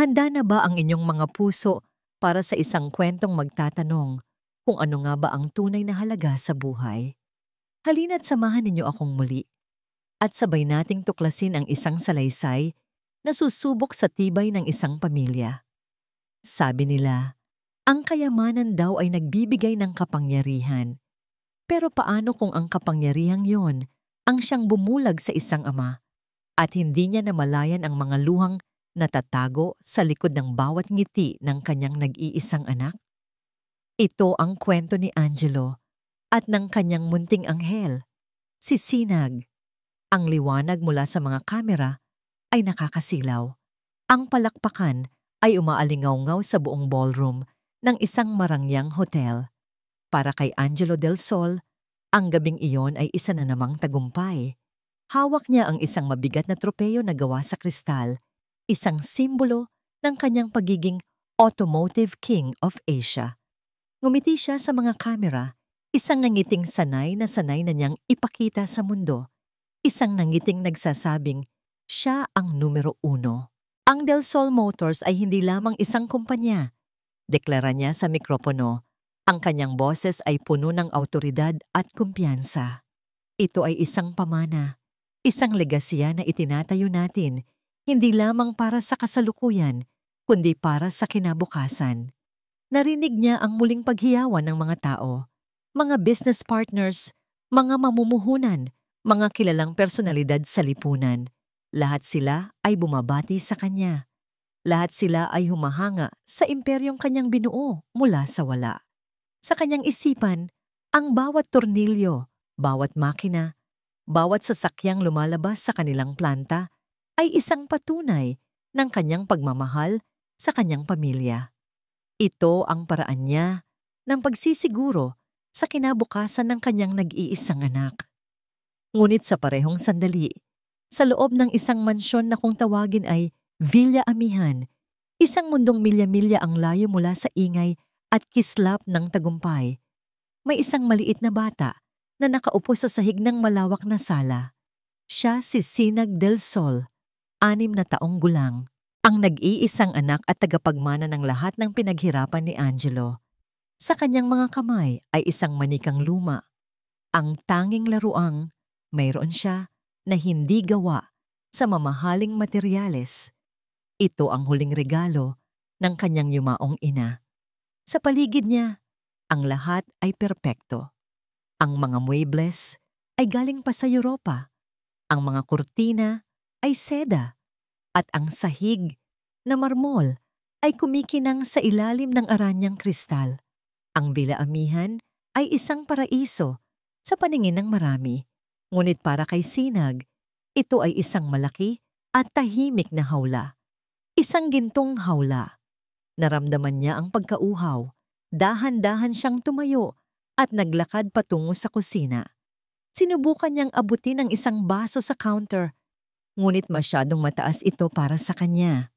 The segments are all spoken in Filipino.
Handa na ba ang inyong mga puso para sa isang kwentong magtatanong kung ano nga ba ang tunay na halaga sa buhay? Halina't samahan ninyo akong muli at sabay nating tuklasin ang isang salaysay na susubok sa tibay ng isang pamilya. Sabi nila, ang kayamanan daw ay nagbibigay ng kapangyarihan. Pero paano kung ang kapangyarihang yon ang siyang bumulag sa isang ama at hindi niya namalayan ang mga luhang natatago sa likod ng bawat ngiti ng kanyang nag-iisang anak? Ito ang kwento ni Angelo at ng kanyang munting anghel, si Sinag. Ang liwanag mula sa mga kamera ay nakakasilaw. Ang palakpakan ay umaalingaw-ngaw sa buong ballroom ng isang marangyang hotel. Para kay Angelo Del Sol, ang gabing iyon ay isa na namang tagumpay. Hawak niya ang isang mabigat na tropeyo na gawa sa kristal, isang simbolo ng kanyang pagiging Automotive King of Asia. Ngumiti siya sa mga kamera, isang nangiting sanay na niyang ipakita sa mundo. Isang nangiting nagsasabing, siya ang numero 1. Ang Del Sol Motors ay hindi lamang isang kumpanya. Deklara niya sa mikropono, ang kanyang boses ay puno ng awtoridad at kumpiyansa. Ito ay isang pamana, isang legasya na itinatayo natin, hindi lamang para sa kasalukuyan, kundi para sa kinabukasan. Narinig niya ang muling paghiyawan ng mga tao, mga business partners, mga mamumuhunan, mga kilalang personalidad sa lipunan. Lahat sila ay bumabati sa kanya. Lahat sila ay humahanga sa imperyong kanyang binuo mula sa wala. Sa kanyang isipan, ang bawat tornilyo, bawat makina, bawat sasakyang lumalabas sa kanilang planta ay isang patunay ng kanyang pagmamahal sa kanyang pamilya. Ito ang paraan niya ng pagsisiguro sa kinabukasan ng kanyang nag-iisang anak. Ngunit sa parehong sandali, sa loob ng isang mansyon na kung tawagin ay Villa Amihan, isang mundong milya-milya ang layo mula sa ingay at kislap ng tagumpay, may isang maliit na bata na nakaupo sa sahig ng malawak na sala. Siya si Sinag Del Sol, 6 na taong gulang, ang nag-iisang anak at tagapagmana ng lahat ng pinaghirapan ni Angelo. Sa kanyang mga kamay ay isang manikang luma. Ang tanging laruang mayroon siya na hindi gawa sa mamahaling materyales. Ito ang huling regalo ng kanyang yumaong ina. Sa paligid niya, ang lahat ay perpekto. Ang mga muebles ay galing pa sa Europa. Ang mga kurtina ay seda. At ang sahig na marmol ay kumikinang sa ilalim ng aranyang kristal. Ang Villa Amihan ay isang paraiso sa paningin ng marami. Ngunit para kay Sinag, ito ay isang malaki at tahimik na hawla. Isang gintong hawla. Naramdaman niya ang pagkauhaw. Dahan-dahan siyang tumayo at naglakad patungo sa kusina. Sinubukan niyang abutin ang isang baso sa counter, ngunit masyadong mataas ito para sa kanya.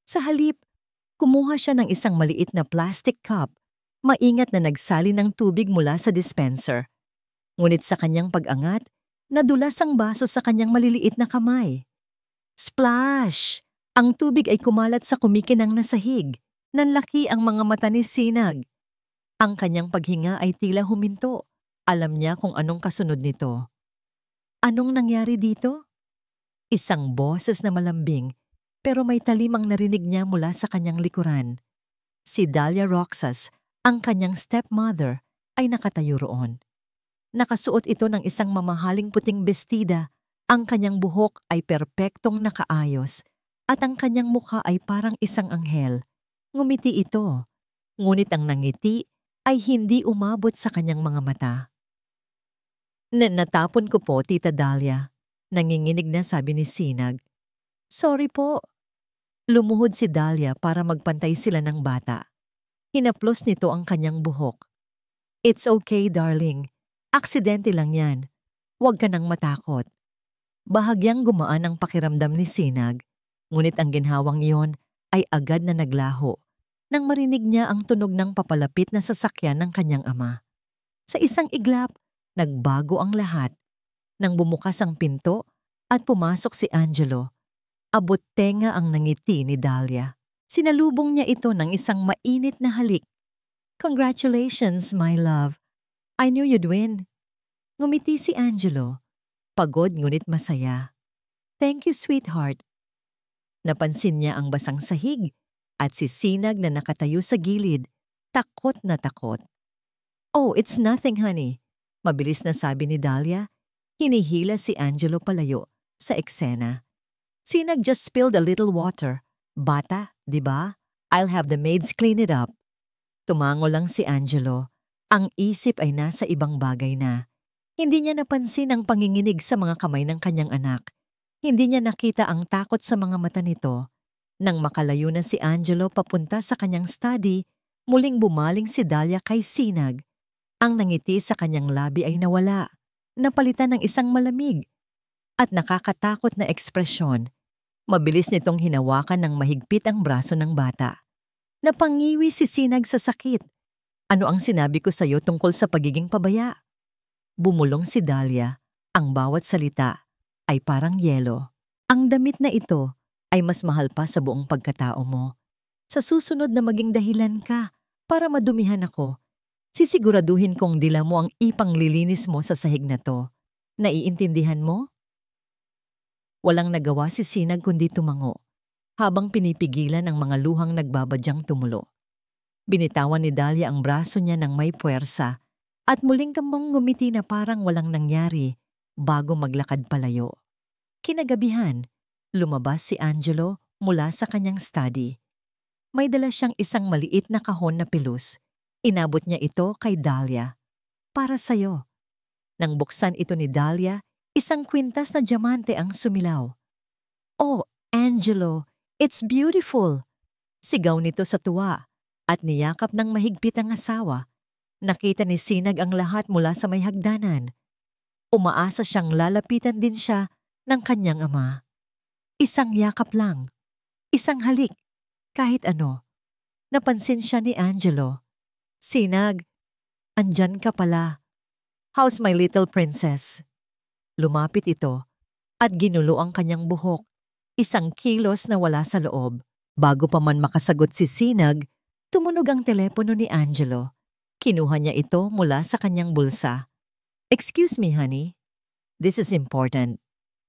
Sa halip, kumuha siya ng isang maliit na plastic cup, maingat na nagsali ng tubig mula sa dispenser. Ngunit sa kanyang pag-angat, nadulas ang baso sa kanyang maliliit na kamay. Splash! Ang tubig ay kumalat sa kumikinang na sahig. Nanlaki ang mga mata ni Sinag. Ang kanyang paghinga ay tila huminto. Alam niya kung anong kasunod nito. Anong nangyari dito? Isang boses na malambing, pero may talimang narinig niya mula sa kanyang likuran. Si Dahlia Roxas, ang kanyang stepmother, ay nakatayo roon. Nakasuot ito ng isang mamahaling puting bestida. Ang kanyang buhok ay perpektong nakaayos at ang kanyang mukha ay parang isang anghel. Ngumiti ito, ngunit ang nangiti ay hindi umabot sa kanyang mga mata. Natapon ko po, Tita Dahlia. Nanginginig na sabi ni Sinag. Sorry po. Lumuhod si Dahlia para magpantay sila ng bata. Hinaplos nito ang kanyang buhok. It's okay, darling. Aksidente lang yan. Huwag ka nang matakot. Bahagyang gumaan ang pakiramdam ni Sinag, ngunit ang ginhawang iyon ay agad na naglaho nang marinig niya ang tunog ng papalapit na sasakyan ng kanyang ama. Sa isang iglap, nagbago ang lahat. Nang bumukas ang pinto at pumasok si Angelo, abot tenga ang nangiti ni Dahlia. Sinalubong niya ito ng isang mainit na halik. Congratulations, my love. I knew you'd win. Ngumiti si Angelo. Pagod ngunit masaya. Thank you, sweetheart. Napansin niya ang basang sahig at si Sinag na nakatayo sa gilid, takot na takot. Oh, it's nothing, honey. Mabilis na sabi ni Dahlia. Hinihila si Angelo palayo sa eksena. Sinag just spilled a little water. Bata, di ba? I'll have the maids clean it up. Tumango lang si Angelo. Ang isip ay nasa ibang bagay na. Hindi niya napansin ang panginginig sa mga kamay ng kanyang anak. Hindi niya nakita ang takot sa mga mata nito. Nang makalayo na si Angelo papunta sa kanyang study, muling bumaling si Dahlia kay Sinag. Ang nangiti sa kanyang labi ay nawala, napalitan ng isang malamig at nakakatakot na ekspresyon. Mabilis nitong hinawakan ng mahigpit ang braso ng bata. Napangiwi si Sinag sa sakit. Ano ang sinabi ko sa iyo tungkol sa pagiging pabaya? Bumulong si Dahlia. Ang bawat salita ay parang yelo. Ang damit na ito ay mas mahal pa sa buong pagkatao mo. Sa susunod na maging dahilan ka para madumihan ako, sisiguraduhin kong dila mo ang ipanglilinis mo sa sahig na to. Naiintindihan mo? Walang nagawa si Sinag kundi tumango, habang pinipigilan ang mga luhang nagbabadyang tumulo. Binitawan ni Dahlia ang braso niya ng may puwersa at muling kambang ngumiti na parang walang nangyari bago maglakad palayo. Kinagabihan, lumabas si Angelo mula sa kanyang study. May dala siyang isang maliit na kahon na pilus. Inabot niya ito kay Dahlia. Para sa'yo. Nang buksan ito ni Dahlia, isang kwintas na diamante ang sumilaw. Oh, Angelo, it's beautiful! Sigaw nito sa tuwa at niyakap ng mahigpit ang asawa. Nakita ni Sinag ang lahat mula sa may hagdanan. Umaasa siyang lalapitan din siya ng kanyang ama. Isang yakap lang, isang halik, kahit ano. Napansin siya ni Angelo. Sinag, andyan ka pala. How's my little princess? Lumapit ito at ginulo ang kanyang buhok, isang kilos na wala sa loob. Bago pa man makasagot si Sinag, tumunog ang telepono ni Angelo. Kinuha niya ito mula sa kanyang bulsa. Excuse me, honey. This is important,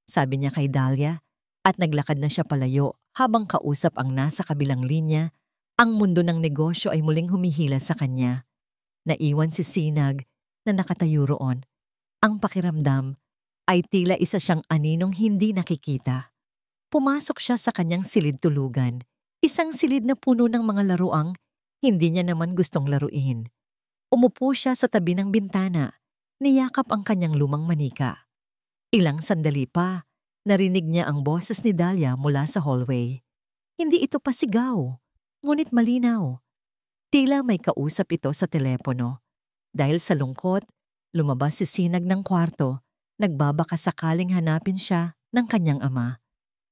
sabi niya kay Dahlia at naglakad na siya palayo habang kausap ang nasa kabilang linya. Ang mundo ng negosyo ay muling humihila sa kanya. Naiwan si Sinag na nakatayo roon. Ang pakiramdam ay tila isa siyang aninong hindi nakikita. Pumasok siya sa kanyang silid tulugan. Isang silid na puno ng mga laruang hindi niya naman gustong laruin. Umupo siya sa tabi ng bintana. Niyakap ang kanyang lumang manika. Ilang sandali pa, narinig niya ang boses ni Dahlia mula sa hallway. Hindi ito pasigaw, ngunit malinaw. Tila may kausap ito sa telepono. Dahil sa lungkot, lumabas si Sinag ng kwarto. Nagbabaka sakaling hanapin siya ng kanyang ama.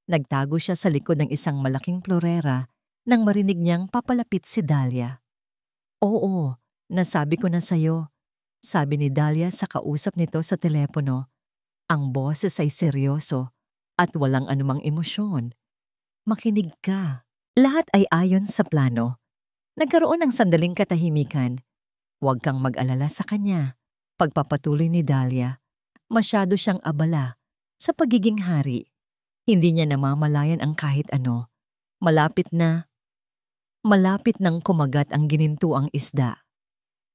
Nagtago siya sa likod ng isang malaking florera nang marinig niyang papalapit si Dahlia. Oo, nasabi ko na sa'yo, sabi ni Dahlia sa kausap nito sa telepono. Ang boses ay seryoso at walang anumang emosyon. Makinig ka. Lahat ay ayon sa plano. Nagkaroon ng sandaling katahimikan. Huwag kang mag-alala sa kanya. Pagpapatuloy ni Dahlia, masyado siyang abala sa pagiging hari. Hindi niya namamalayan ang kahit ano. Malapit nang kumagat ang ginintuang isda.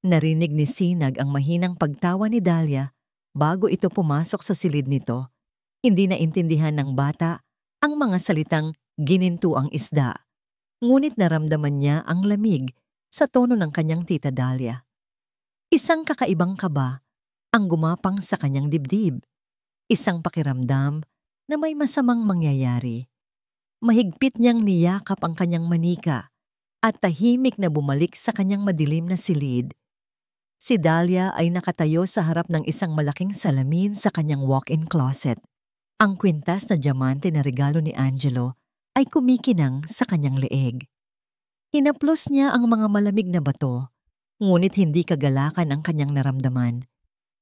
Narinig ni Sinag ang mahinang pagtawa ni Dahlia bago ito pumasok sa silid nito. Hindi naintindihan ng bata ang mga salitang ginintuang isda. Ngunit naramdaman niya ang lamig sa tono ng kanyang tita Dahlia. Isang kakaibang kaba ang gumapang sa kanyang dibdib. Isang pakiramdam na may masamang mangyayari. Mahigpit niyang niyakap ang kanyang manika at tahimik na bumalik sa kanyang madilim na silid. Si Dahlia ay nakatayo sa harap ng isang malaking salamin sa kanyang walk-in closet. Ang kwintas na diamante na regalo ni Angelo ay kumikinang sa kanyang leeg. Hinaplos niya ang mga malamig na bato, ngunit hindi kagalakan ang kanyang naramdaman,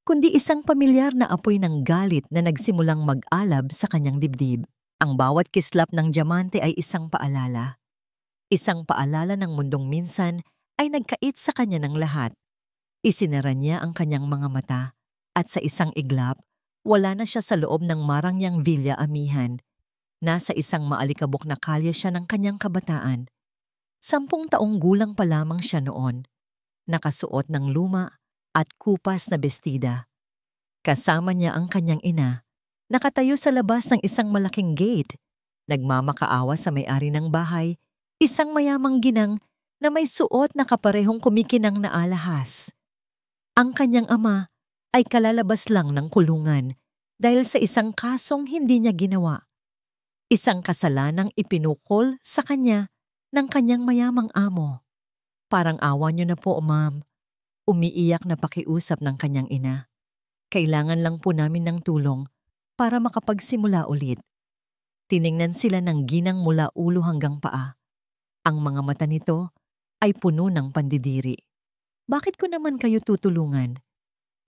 kundi isang pamilyar na apoy ng galit na nagsimulang mag-alab sa kanyang dibdib. Ang bawat kislap ng diamante ay isang paalala. Isang paalala ng mundong minsan ay nagkait sa kanya ng lahat. Isinara niya ang kanyang mga mata at sa isang iglap, wala na siya sa loob ng marangyang Villa Amihan. Nasa isang maalikabok na kalye siya ng kanyang kabataan. 10 taong gulang pa lamang siya noon, nakasuot ng luma at kupas na bestida. Kasama niya ang kanyang ina, nakatayo sa labas ng isang malaking gate, nagmamakaawa sa may-ari ng bahay, isang mayamang ginang na may suot na kaparehong kumikinang na alahas. Ang kanyang ama ay kalalabas lang ng kulungan dahil sa isang kasong hindi niya ginawa. Isang kasalanang ipinukol sa kanya ng kanyang mayamang amo. Parang awa niyo na po, ma'am. Umiiyak na pakiusap ng kanyang ina. Kailangan lang po namin ng tulong para makapagsimula ulit. Tiningnan sila ng ginang mula ulo hanggang paa. Ang mga mata nito ay puno ng pandidiri. Bakit ko naman kayo tutulungan?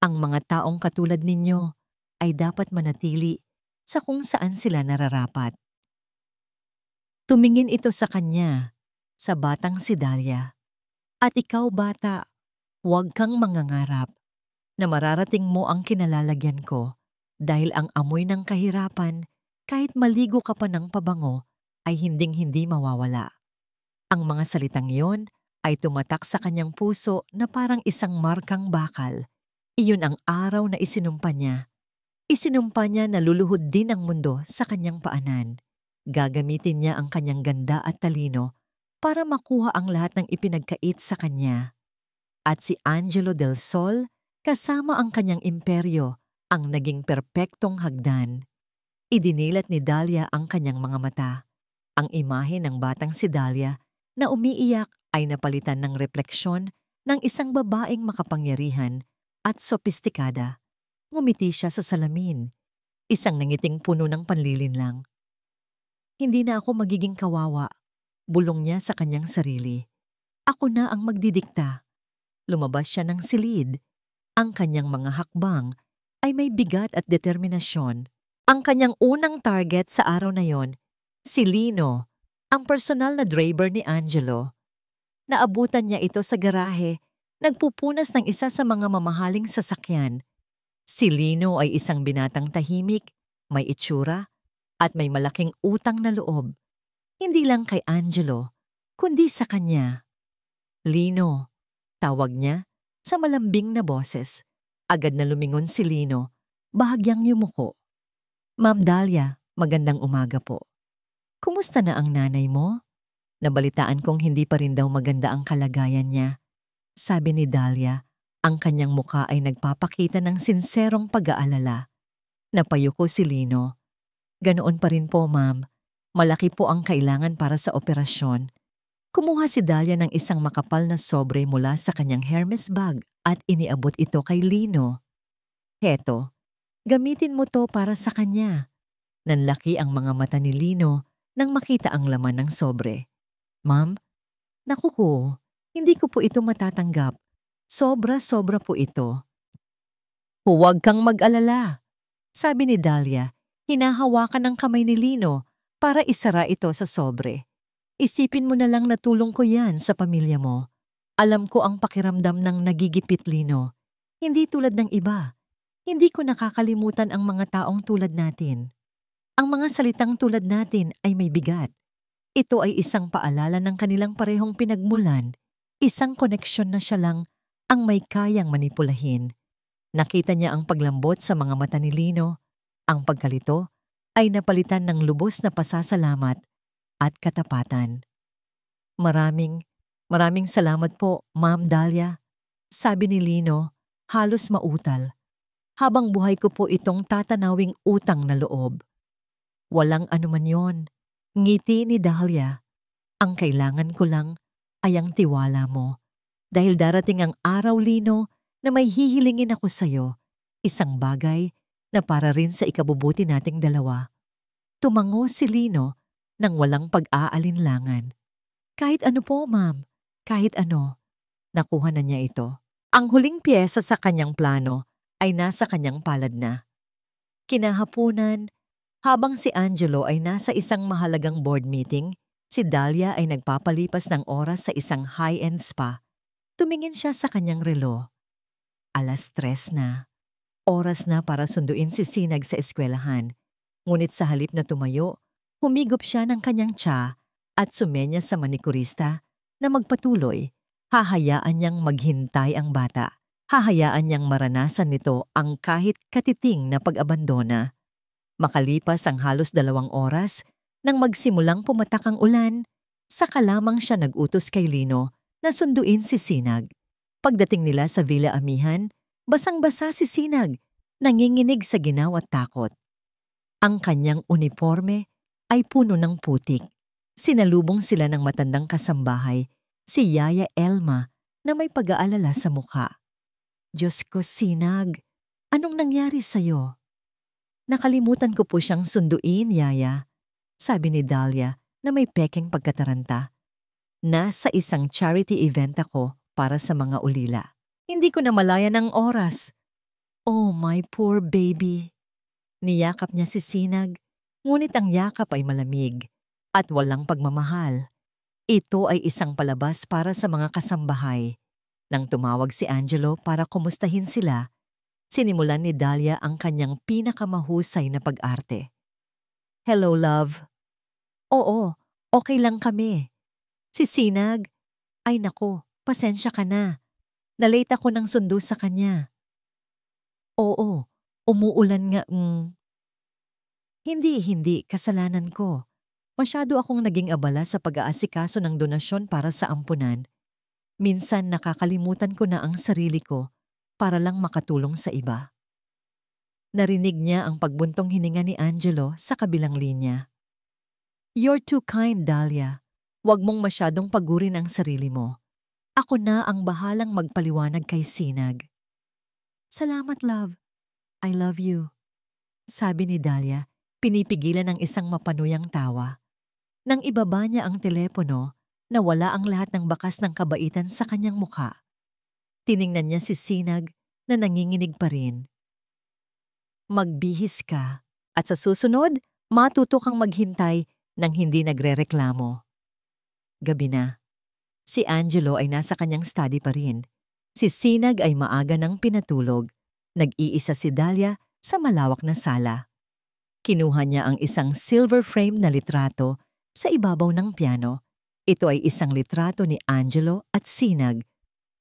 Ang mga taong katulad ninyo ay dapat manatili sa kung saan sila nararapat. Tumingin ito sa kanya, sa batang si Dahlia. At ikaw, bata, huwag kang mangangarap na mararating mo ang kinalalagyan ko dahil ang amoy ng kahirapan, kahit maligo ka pa ng pabango, ay hinding-hindi mawawala. Ang mga salitang iyon ay tumatak sa kanyang puso na parang isang markang bakal. Iyon ang araw na isinumpa niya. Isinumpa niya na luluhod din ang mundo sa kanyang paanan. Gagamitin niya ang kanyang ganda at talino para makuha ang lahat ng ipinagkait sa kanya. At si Angelo del Sol, kasama ang kanyang imperyo, ang naging perpektong hagdan. Idinilat ni Dahlia ang kanyang mga mata. Ang imahe ng batang si Dahlia na umiiyak ay napalitan ng refleksyon ng isang babaeng makapangyarihan at sopistikada. Ngumiti siya sa salamin, isang nangiting puno ng panlilinlang. Hindi na ako magiging kawawa, bulong niya sa kanyang sarili. Ako na ang magdidikta. Lumabas siya ng silid. Ang kanyang mga hakbang ay may bigat at determinasyon. Ang kanyang unang target sa araw na yon, si Lino, ang personal na driver ni Angelo. Naabutan niya ito sa garahe, nagpupunas ng isa sa mga mamahaling sasakyan. Si Lino ay isang binatang tahimik, may itsura, at may malaking utang na loob. Hindi lang kay Angelo, kundi sa kanya. Lino, tawag niya sa malambing na boses. Agad na lumingon si Lino, bahagyang yumuko. Ma'am Dahlia, magandang umaga po. Kumusta na ang nanay mo? Nabalitaan kong hindi pa rin daw maganda ang kalagayan niya. Sabi ni Dahlia, ang kanyang muka ay nagpapakita ng sinserong pag-aalala. Napayuko si Lino. Ganoon pa rin po, ma'am. Malaki po ang kailangan para sa operasyon. Kumuha si Dahlia ng isang makapal na sobre mula sa kanyang Hermes bag at iniabot ito kay Lino. Heto, gamitin mo to para sa kanya. Nanlaki ang mga mata ni Lino nang makita ang laman ng sobre. Ma'am, naku ko, hindi ko po ito matatanggap. Sobra-sobra po ito. Huwag kang mag-alala, sabi ni Dahlia. Hinahawakan ng kamay ni Lino para isara ito sa sobre. Isipin mo na lang na tulong ko yan sa pamilya mo. Alam ko ang pakiramdam ng nagigipit, Lino. Hindi tulad ng iba. Hindi ko nakakalimutan ang mga taong tulad natin. Ang mga salitang tulad natin ay may bigat. Ito ay isang paalala ng kanilang parehong pinagmulan. Isang koneksyon na siya lang ang may kayang manipulahin. Nakita niya ang paglambot sa mga mata ni Lino. Ang pagkalito ay napalitan ng lubos na pasasalamat at katapatan. Maraming salamat po, Ma'am Dahlia, sabi ni Lino, halos mautal. Habang buhay ko po itong tatanawing utang na loob. Walang anuman yon, ngiti ni Dahlia. Ang kailangan ko lang ay ang tiwala mo. Dahil darating ang araw, Lino, na may hihilingin ako sa'yo, isang bagay na para rin sa ikabubuti nating dalawa. Tumango si Lino nang walang pag-aalinlangan. Kahit ano po, ma'am, kahit ano. Nakuha na niya ito. Ang huling piyesa sa kanyang plano ay nasa kanyang palad na. Kinahapunan, habang si Angelo ay nasa isang mahalagang board meeting, Si Dahlia ay nagpapalipas ng oras sa isang high-end spa. Tumingin siya sa kanyang relo. 3:00 na. Oras na para sunduin si Sinag sa eskwelahan. Ngunit sa halip na tumayo, humigop siya ng kanyang tsa at sumenya sa manikurista na magpatuloy. Hahayaan niyang maghintay ang bata. Hahayaan niyang maranasan nito ang kahit katiting na pag-abandona. Makalipas ang halos 2 oras, nang magsimulang pumatak ang ulan, saka lamang siya nag-utos kay Lino na sunduin si Sinag. Pagdating nila sa Villa Amihan, basang-basa si Sinag, nanginginig sa ginaw at takot. Ang kanyang uniforme ay puno ng putik. Sinalubong sila ng matandang kasambahay, si Yaya Elma, na may pag-aalala sa mukha. Diyos ko, Sinag, anong nangyari sa'yo? Nakalimutan ko po siyang sunduin, Yaya, sabi ni Dahlia na may pekeng pagkataranta. Nasa isang charity event ako para sa mga ulila. Hindi ko na malaya ng oras. Oh, my poor baby. Niyakap niya si Sinag, ngunit ang yakap ay malamig at walang pagmamahal. Ito ay isang palabas para sa mga kasambahay. Nang tumawag si Angelo para kumustahin sila, sinimulan ni Dahlia ang kanyang pinakamahusay na pag-arte. Hello, love. Oo, okay lang kami. Si Sinag, ay nako, pasensya ka na. Nalate ako ng sundo sa kanya. Oo, umuulan nga. Hindi, kasalanan ko. Masyado akong naging abala sa pag-aasikaso ng donasyon para sa ampunan. Minsan nakakalimutan ko na ang sarili ko para lang makatulong sa iba. Narinig niya ang pagbuntong hininga ni Angelo sa kabilang linya. You're too kind, Dahlia. Huwag mong masyadong pagurin ang sarili mo. Ako na ang bahalang magpaliwanag kay Sinag. Salamat, love. I love you. Sabi ni Dahlia, pinipigilan ng isang mapanuyang tawa. Nang ibaba niya ang telepono, nawala ang lahat ng bakas ng kabaitan sa kanyang mukha. Tiningnan niya si Sinag na nanginginig pa rin. Magbihis ka at sa susunod, matuto kang maghintay nang hindi nagrereklamo. Gabi na. Si Angelo ay nasa kanyang study pa rin. Si Sinag ay maaga nang pinatulog. Nag-iisa si Dahlia sa malawak na sala. Kinuha niya ang isang silver frame na litrato sa ibabaw ng piano. Ito ay isang litrato ni Angelo at Sinag.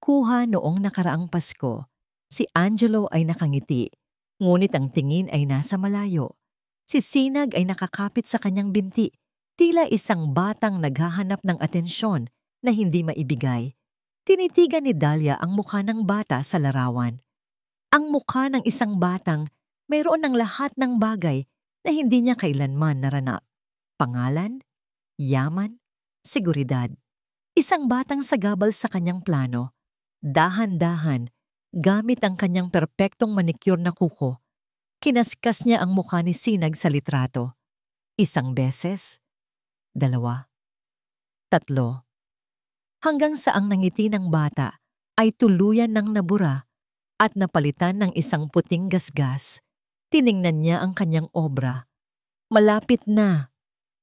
Kuha noong nakaraang Pasko. Si Angelo ay nakangiti, ngunit ang tingin ay nasa malayo. Si Sinag ay nakakapit sa kanyang binti, tila isang batang naghahanap ng atensyon na hindi maibigay. Tinitigan ni Dahlia ang mukha ng bata sa larawan. Ang mukha ng isang batang mayroon ng lahat ng bagay na hindi niya kailanman narana. Pangalan, yaman, seguridad. Isang batang sagabal sa kanyang plano. Dahan-dahan, gamit ang kanyang perpektong manicure na kuko, kinaskas niya ang mukha ni Sinag sa litrato. 1 beses, 2, 3. Hanggang sa ang nangiti ng bata ay tuluyan ng nabura at napalitan ng isang puting gasgas. Tiningnan niya ang kanyang obra. Malapit na.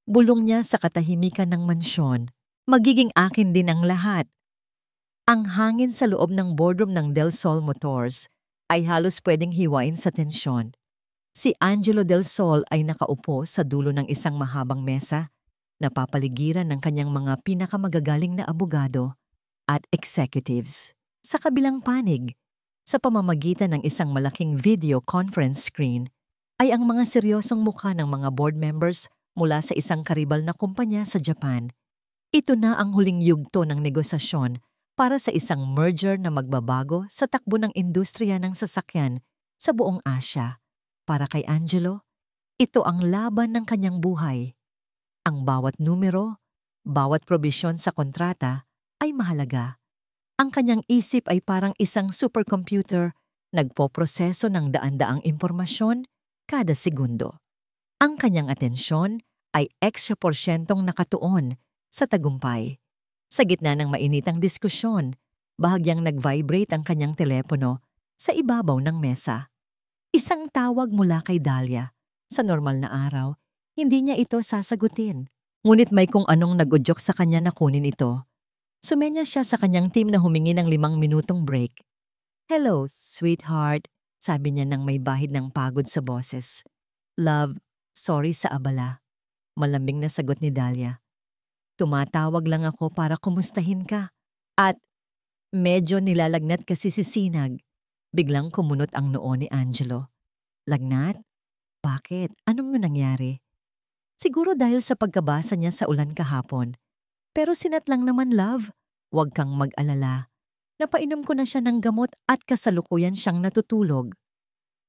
Bulong niya sa katahimikan ng mansyon. Magiging akin din ang lahat. Ang hangin sa loob ng boardroom ng Del Sol Motors ay halos pwedeng hiwain sa tensyon. Si Angelo Del Sol ay nakaupo sa dulo ng isang mahabang mesa, napapaligiran ng kanyang mga pinakamagagaling na abogado at executives. Sa kabilang panig, sa pamamagitan ng isang malaking video conference screen, ay ang mga seryosong mukha ng mga board members mula sa isang karibal na kumpanya sa Japan. Ito na ang huling yugto ng negosasyon para sa isang merger na magbabago sa takbo ng industriya ng sasakyan sa buong Asya. Para kay Angelo, ito ang laban ng kanyang buhay. Ang bawat numero, bawat probisyon sa kontrata ay mahalaga. Ang kanyang isip ay parang isang supercomputer, nagpoproseso ng daan-daang impormasyon kada segundo. Ang kanyang atensyon ay ekstra porsyentong nakatuon sa tagumpay. Sa gitna ng mainitang diskusyon, bahagyang nag-vibrate ang kanyang telepono sa ibabaw ng mesa. Isang tawag mula kay Dahlia. Sa normal na araw, hindi niya ito sasagutin. Ngunit may kung anong nag-udyok sa kanya na kunin ito. Sumenya siya sa kanyang team na humingi ng 5 minutong break. "Hello, sweetheart," sabi niya nang may bahid ng pagod sa boses. "Love, sorry sa abala," malambing na sagot ni Dahlia. "Tumatawag lang ako para kumustahin ka." At medyo nilalagnat kasi si Sinag. Biglang kumunot ang noo ni Angelo. "Lagnat? Bakit? Anong nangyari?" "Siguro dahil sa pagkabasa niya sa ulan kahapon. Pero sinat lang naman, love. Huwag kang mag-alala. Napainom ko na siya ng gamot at kasalukuyan siyang natutulog."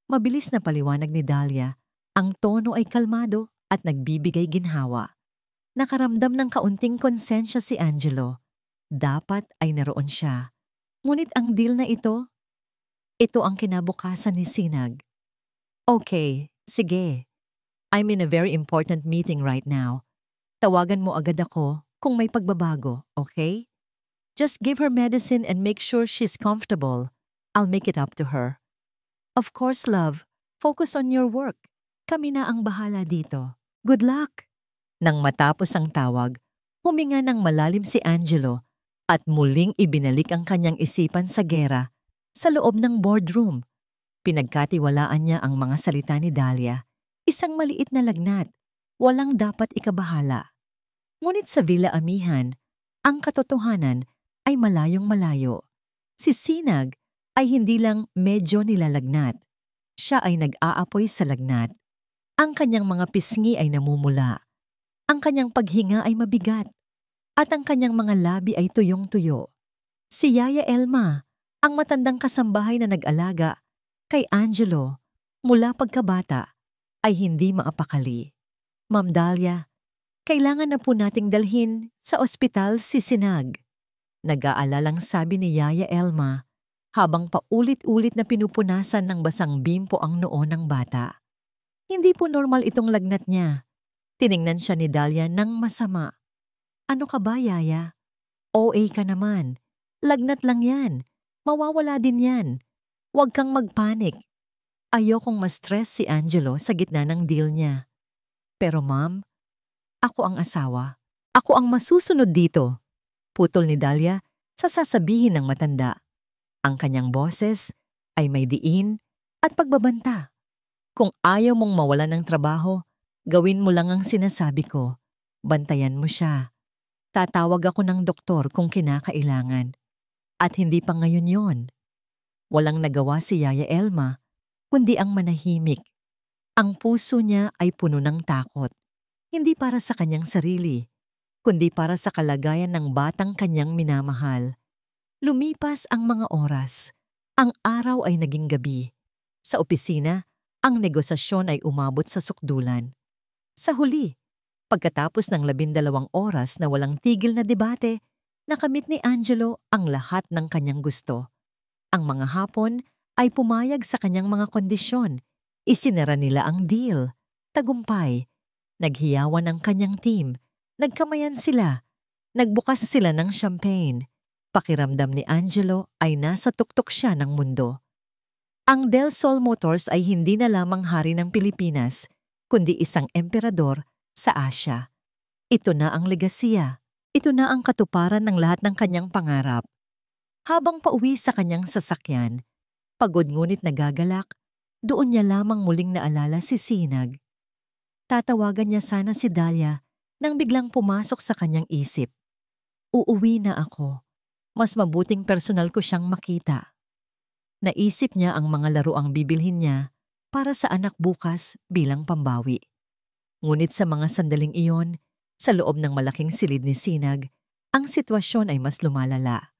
Mabilis na paliwanag ni Dahlia. Ang tono ay kalmado at nagbibigay ginhawa. Nakaramdam ng kaunting konsensya si Angelo. Dapat ay naroon siya. Ngunit ang deal na ito ang kinabukasan ni Sinag. "Okay, sige. I'm in a very important meeting right now. Tawagan mo agad ako kung may pagbabago, okay? Just give her medicine and make sure she's comfortable. I'll make it up to her." "Of course, love. Focus on your work. Kami na ang bahala dito. Good luck." Nang matapos ang tawag, huminga ng malalim si Angelo at muling ibinalik ang kanyang isipan sa gera sa loob ng boardroom. Pinagkatiwalaan niya ang mga salita ni Dahlia. Isang maliit na lagnat, walang dapat ikabahala. Ngunit sa Villa Amihan, ang katotohanan ay malayong malayo. Si Sinag ay hindi lang medyo nilalagnat. Siya ay nag-aapoy sa lagnat. Ang kanyang mga pisngi ay namumula. Ang kanyang paghinga ay mabigat. At ang kanyang mga labi ay tuyong-tuyo. Si Yaya Elma, ang matandang kasambahay na nag-alaga kay Angelo mula pagkabata, ay hindi maapakali. "Ma'am Dahlia, kailangan na po nating dalhin sa ospital si Sinag." Nag-aalalang sabi ni Yaya Elma habang paulit-ulit na pinupunasan ng basang bimpo ang noo ng bata. Hindi po normal itong lagnat niya. Tiningnan siya ni Dahlia ng masama. "Ano ka ba, Yaya? OA ka naman. Lagnat lang yan. Mawawala din yan. Huwag kang magpanik." Ayokong ma-stress si Angelo sa gitna ng deal niya. "Pero ma'am, ako ang asawa. Ako ang masusunod dito." Putol ni Dahlia sa sasabihin ng matanda. Ang kanyang boses ay may diin at pagbabanta. "Kung ayaw mong mawalan ng trabaho, gawin mo lang ang sinasabi ko. Bantayan mo siya. Tatawag ako ng doktor kung kinakailangan. At hindi pa ngayon yon." Walang nagawa si Yaya Elma, kundi ang manahimik. Ang puso niya ay puno ng takot. Hindi para sa kanyang sarili, kundi para sa kalagayan ng batang kanyang minamahal. Lumipas ang mga oras. Ang araw ay naging gabi. Sa opisina, ang negosasyon ay umabot sa sukdulan. Sa huli, pagkatapos ng 12 oras na walang tigil na debate, nakamit ni Angelo ang lahat ng kanyang gusto. Ang mga hapon ay pumayag sa kanyang mga kondisyon. Isinara nila ang deal. Tagumpay. Naghiyawan ang kanyang team. Nagkamayan sila. Nagbukas sila ng champagne. Pakiramdam ni Angelo ay nasa tuktok siya ng mundo. Ang Del Sol Motors ay hindi na lamang hari ng Pilipinas, kundi isang emperador sa Asya. Ito na ang legasiya. Ito na ang katuparan ng lahat ng kanyang pangarap. Habang pauwi sa kanyang sasakyan, pagod ngunit nagagalak, doon niya lamang muling naalala si Sinag. Tatawagan niya sana si Dahlia nang biglang pumasok sa kanyang isip. "Uuwi na ako. Mas mabuting personal ko siyang makita." Naisip niya ang mga laruang bibilhin niya para sa anak bukas bilang pambawi. Ngunit sa mga sandaling iyon, sa loob ng malaking silid ni Sinag, ang sitwasyon ay mas lumalala.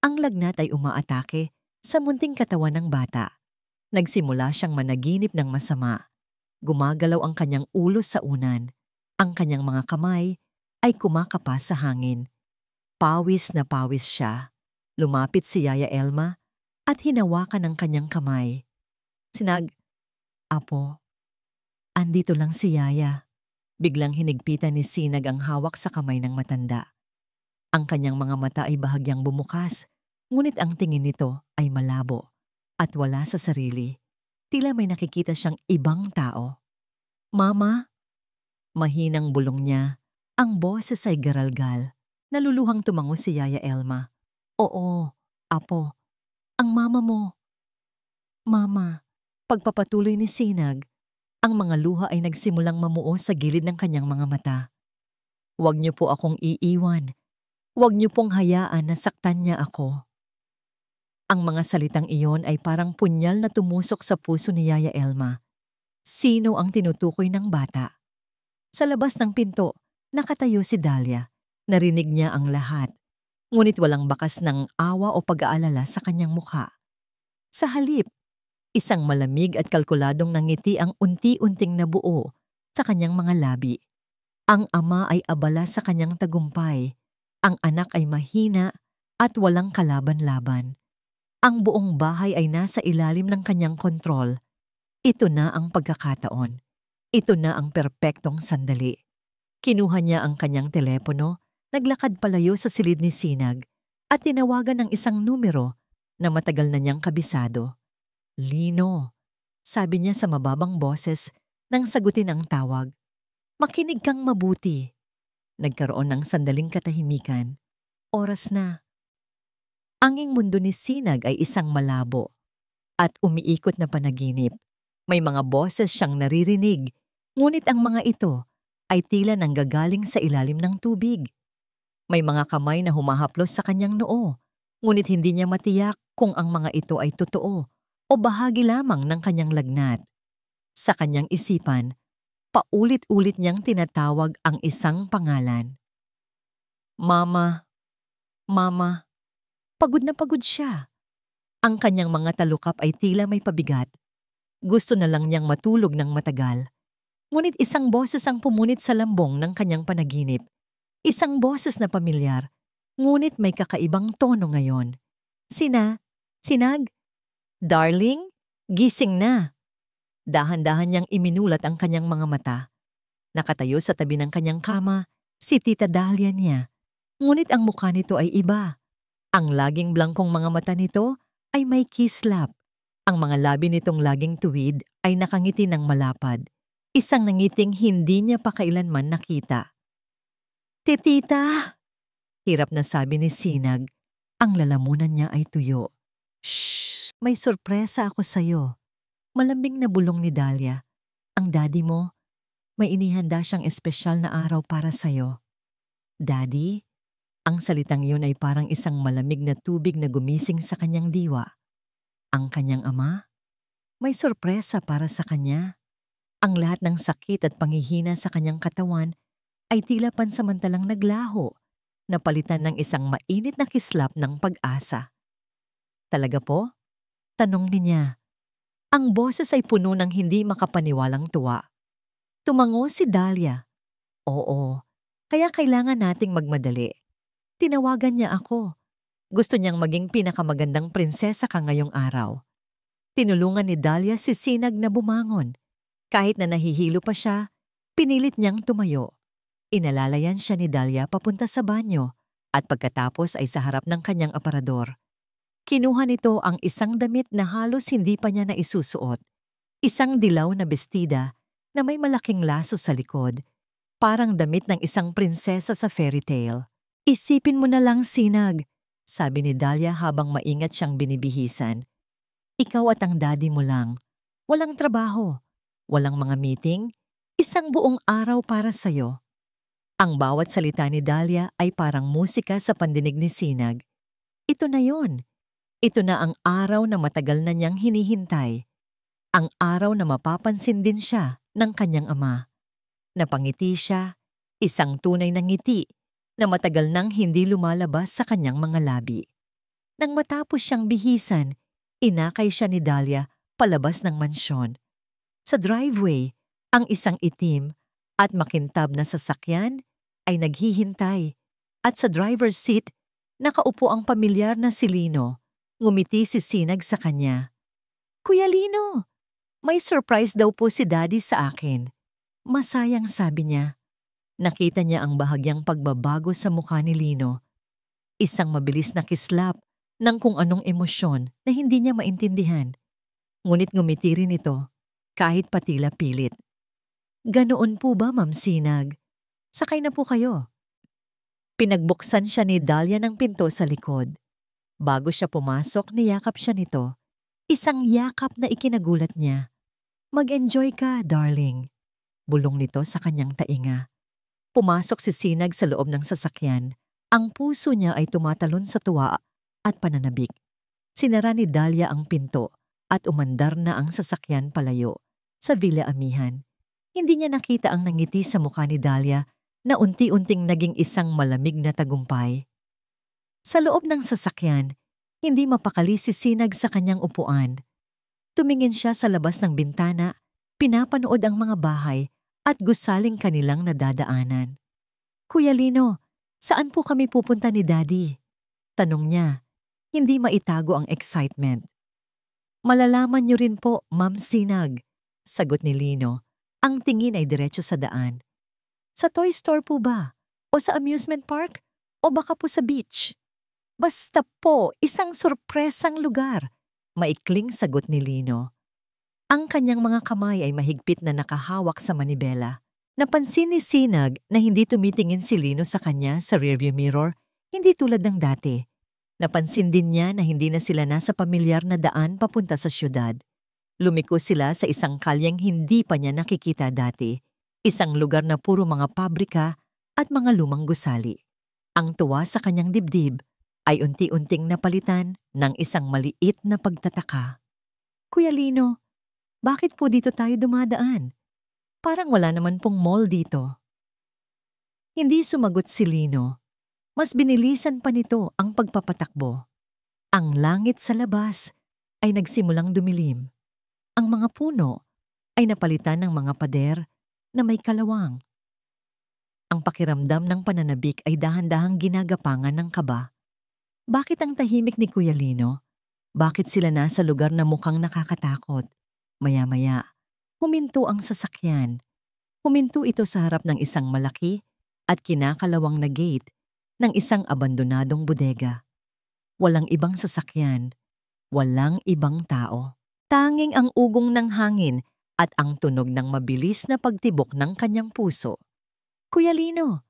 Ang lagnat ay umaatake sa munting katawan ng bata. Nagsimula siyang managinip ng masama. Gumagalaw ang kanyang ulo sa unan. Ang kanyang mga kamay ay kumakapa sa hangin. Pawis na pawis siya. Lumapit si Yaya Elma at hinawakan ang kanyang kamay. "Sinag, Apo, andito lang si Yaya." Biglang hinigpitan ni Sinag ang hawak sa kamay ng matanda. Ang kanyang mga mata ay bahagyang bumukas, ngunit ang tingin nito ay malabo at wala sa sarili. Tila may nakikita siyang ibang tao. "Mama?" Mahinang bulong niya, Ang boses ay garalgal. Naluluhang tumango si Yaya Elma. Oo, apo. Ang mama mo. Mama. Pagpapatuloy ni Sinag, ang mga luha ay nagsimulang mamuo sa gilid ng kanyang mga mata. Huwag niyo po akong iiwan. Huwag niyo pong hayaan na saktan niya ako. Ang mga salitang iyon ay parang punyal na tumusok sa puso ni Yaya Elma. Sino ang tinutukoy ng bata? Sa labas ng pinto, nakatayo si Dahlia. Narinig niya ang lahat. Ngunit walang bakas ng awa o pag-aalala sa kanyang mukha. Sa halip, isang malamig at kalkuladong nangiti ang unti-unting nabuo sa kanyang mga labi. Ang ama ay abala sa kanyang tagumpay. Ang anak ay mahina at walang kalaban-laban. Ang buong bahay ay nasa ilalim ng kanyang kontrol. Ito na ang pagkakataon. Ito na ang perpektong sandali. Kinuha niya ang kanyang telepono, naglakad palayo sa silid ni Sinag at tinawagan ng isang numero na matagal na niyang kabisado. Lino, sabi niya sa mababang boses nang sagutin ang tawag. Makinig kang mabuti. Nagkaroon ng sandaling katahimikan. Oras na. Anging mundo ni Sinag ay isang malabo at umiikot na panaginip. May mga boses siyang naririnig, ngunit ang mga ito ay tila nanggagaling sa ilalim ng tubig. May mga kamay na humahaplos sa kanyang noo, ngunit hindi niya matiyak kung ang mga ito ay totoo o bahagi lamang ng kanyang lagnat. Sa kanyang isipan, paulit-ulit niyang tinatawag ang isang pangalan. Mama, Mama. Pagod na pagod siya. Ang kanyang mga talukap ay tila may pabigat. Gusto na lang niyang matulog ng matagal. Ngunit isang boses ang pumunit sa lambong ng kanyang panaginip. Isang boses na pamilyar, ngunit may kakaibang tono ngayon. Sinag? Darling, gising na. Dahan-dahan niyang iminulat ang kanyang mga mata. Nakatayo sa tabi ng kanyang kama, si Tita Dahlia niya. Ngunit ang mukha nito ay iba. Ang laging blangkong mga mata nito ay may kislap. Ang mga labi nitong laging tuwid ay nakangiti ng malapad. Isang nangiting hindi niya pa kailanman nakita. Titita! Hirap na sabi ni Sinag. Ang lalamunan niya ay tuyo. Shh! May sorpresa ako sa'yo. Malambing na bulong ni Dahlia. Ang daddy mo, may inihanda siyang espesyal na araw para sa'yo. Daddy? Ang salitang yun ay parang isang malamig na tubig na gumising sa kanyang diwa. Ang kanyang ama? May sorpresa para sa kanya. Ang lahat ng sakit at panghihina sa kanyang katawan ay tila pansamantalang naglaho, napalitan ng isang mainit na kislap ng pag-asa. Talaga po? Tanong niya. Ang boses ay puno ng hindi makapaniwalang tuwa. Tumango si Dahlia. Oo, kaya kailangan nating magmadali. Tinawagan niya ako. Gusto niyang maging pinakamagandang prinsesa ka ngayong araw. Tinulungan ni Dahlia si Sinag na bumangon. Kahit na nahihilo pa siya, pinilit niyang tumayo. Inalalayan siya ni Dahlia papunta sa banyo at pagkatapos ay sa harap ng kanyang aparador. Kinuha nito ang isang damit na halos hindi pa niya naisusuot. Isang dilaw na bestida na may malaking laso sa likod, parang damit ng isang prinsesa sa fairy tale. Isipin mo na lang, Sinag, sabi ni Dahlia habang maingat siyang binibihisan. Ikaw at ang daddy mo lang. Walang trabaho, walang mga meeting, isang buong araw para sa'yo. Ang bawat salita ni Dahlia ay parang musika sa pandinig ni Sinag. Ito na yon. Ito na ang araw na matagal na niyang hinihintay. Ang araw na mapapansin din siya ng kanyang ama. Napangiti siya, isang tunay na ngiti na matagal nang hindi lumalabas sa kanyang mga labi. Nang matapos siyang bihisan, inakay siya ni Dahlia palabas ng mansyon. Sa driveway, ang isang itim at makintab na sasakyan ay naghihintay at sa driver's seat, nakaupo ang pamilyar na si Lino. Ngumiti si Sinag sa kanya. Kuya Lino, may surprise daw po si Daddy sa akin. Masayang sabi niya. Nakita niya ang bahagyang pagbabago sa mukha ni Lino. Isang mabilis na kislap ng kung anong emosyon na hindi niya maintindihan. Ngunit ngumiti rin ito, kahit patila pilit. Ganoon po ba, Ma'am Sinag? Sakay na po kayo. Pinagbuksan siya ni Dahlia ng pinto sa likod. Bago siya pumasok, niyakap siya nito. Isang yakap na ikinagulat niya. Mag-enjoy ka, darling. Bulong nito sa kanyang tainga. Pumasok si Sinag sa loob ng sasakyan. Ang puso niya ay tumatalon sa tuwa at pananabik. Sinara ni Dahlia ang pinto at umandar na ang sasakyan palayo sa Villa Amihan. Hindi niya nakita ang nangiti sa mukha ni Dahlia na unti-unting naging isang malamig na tagumpay. Sa loob ng sasakyan, hindi mapakali si Sinag sa kanyang upuan. Tumingin siya sa labas ng bintana, pinapanood ang mga bahay at gusaling kanilang nadadaanan. Kuya Lino, saan po kami pupunta ni Daddy? Tanong niya, hindi maitago ang excitement. Malalaman niyo rin po, Ma'am Sinag, sagot ni Lino. Ang tingin ay diretso sa daan. Sa toy store po ba? O sa amusement park? O baka po sa beach? Basta po, isang sorpresang lugar, maikling sagot ni Lino. Ang kanyang mga kamay ay mahigpit na nakahawak sa manibela. Napansin ni Sinag na hindi tumitingin si Lino sa kanya sa rearview mirror, hindi tulad ng dati. Napansin din niya na hindi na sila nasa pamilyar na daan papunta sa syudad. Lumiko sila sa isang kalyeng hindi pa niya nakikita dati. Isang lugar na puro mga pabrika at mga lumang gusali. Ang tuwa sa kanyang dibdib ay unti-unting napalitan ng isang maliit na pagtataka. Kuya Lino, bakit po dito tayo dumadaan? Parang wala naman pong mall dito. Hindi sumagot si Lino. Mas binilisan pa nito ang pagpapatakbo. Ang langit sa labas ay nagsimulang dumilim. Ang mga puno ay napalitan ng mga pader na may kalawang. Ang pakiramdam ng pananabik ay dahan-dahang ginagapangan ng kaba. Bakit ang tahimik ni Kuya Lino? Bakit sila nasa lugar na mukhang nakakatakot? Maya-maya, huminto ang sasakyan. Huminto ito sa harap ng isang malaki at kinakalawang na gate ng isang abandonadong bodega. Walang ibang sasakyan, walang ibang tao. Tanging ang ugong ng hangin at ang tunog ng mabilis na pagtibok ng kanyang puso. Kuya Lino,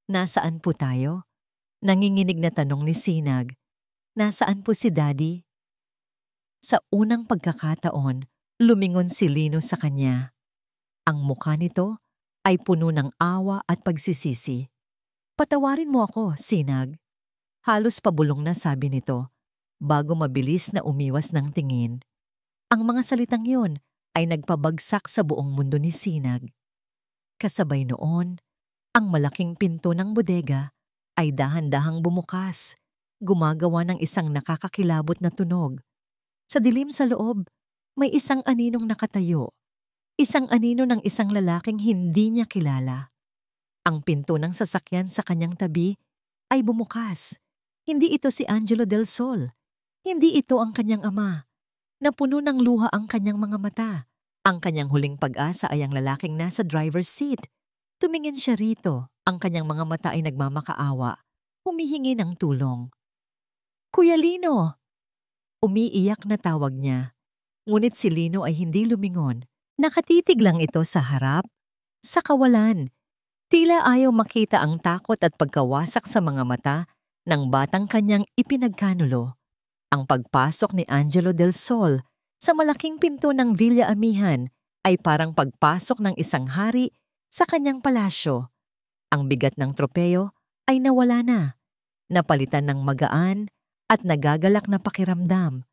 nasaan po tayo? Nanginginig na tanong ni Sinag. Nasaan po si Daddy? Sa unang pagkakataon, lumingon si Lino sa kanya. Ang mukha nito ay puno ng awa at pagsisisi. Patawarin mo ako, Sinag. Halos pabulong na sabi nito, bago mabilis na umiwas ng tingin. Ang mga salitang yon ay nagpabagsak sa buong mundo ni Sinag. Kasabay noon, ang malaking pinto ng bodega ay dahan-dahang bumukas, gumagawa ng isang nakakakilabot na tunog. Sa dilim sa loob, may isang aninong nakatayo. Isang anino ng isang lalaking hindi niya kilala. Ang pinto ng sasakyan sa kanyang tabi ay bumukas. Hindi ito si Angelo Del Sol. Hindi ito ang kanyang ama. Napuno ng luha ang kanyang mga mata. Ang kanyang huling pag-asa ay ang lalaking nasa driver's seat. Tumingin siya rito. Ang kanyang mga mata ay nagmamakaawa. Humihingi ng tulong. Kuya Lino! Umiiyak na tawag niya. Ngunit si Lino ay hindi lumingon. Nakatitig lang ito sa harap, sa kawalan. Tila ayaw makita ang takot at pagkawasak sa mga mata ng batang kanyang ipinagkanulo. Ang pagpasok ni Angelo Del Sol sa malaking pinto ng Villa Amihan ay parang pagpasok ng isang hari sa kanyang palasyo. Ang bigat ng tropeyo ay nawala na, napalitan ng magaan at nagagalak na pakiramdam.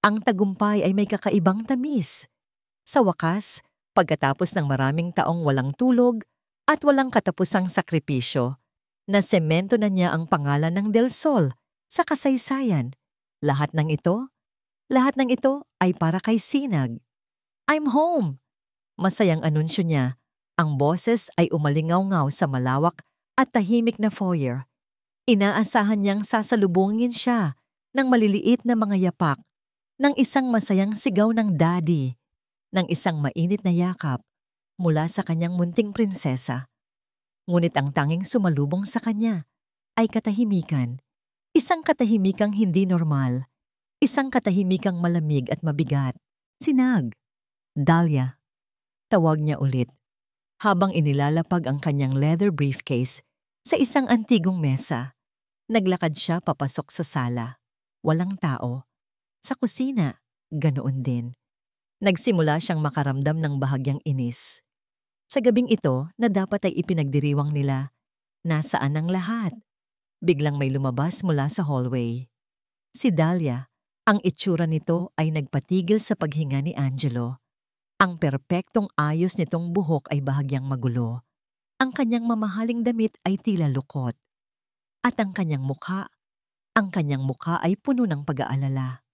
Ang tagumpay ay may kakaibang tamis. Sa wakas, pagkatapos ng maraming taong walang tulog at walang katapusang sakripisyo, na semento na niya ang pangalan ng Del Sol sa kasaysayan. Lahat ng ito ay para kay Sinag. I'm home! Masayang anunsyo niya. Ang boses ay umalingaw-ngaw sa malawak at tahimik na foyer. Inaasahan niyang sasalubungin siya ng maliliit na mga yapak, ng isang masayang sigaw ng daddy, ng isang mainit na yakap mula sa kanyang munting prinsesa. Ngunit ang tanging sumalubong sa kanya ay katahimikan. Isang katahimikang hindi normal. Isang katahimikang malamig at mabigat. Sinag. Dahlia. Tawag niya ulit. Habang inilalapag ang kanyang leather briefcase sa isang antigong mesa, naglakad siya papasok sa sala. Walang tao. Sa kusina, ganoon din. Nagsimula siyang makaramdam ng bahagyang inis. Sa gabing ito na dapat ay ipinagdiriwang nila, nasaan ang lahat? Biglang may lumabas mula sa hallway. Si Dahlia. Ang itsura nito ay nagpatigil sa paghinga ni Angelo. Ang perpektong ayos nitong buhok ay bahagyang magulo. Ang kanyang mamahaling damit ay tila lukot. At ang kanyang mukha ay puno ng pag-aalala.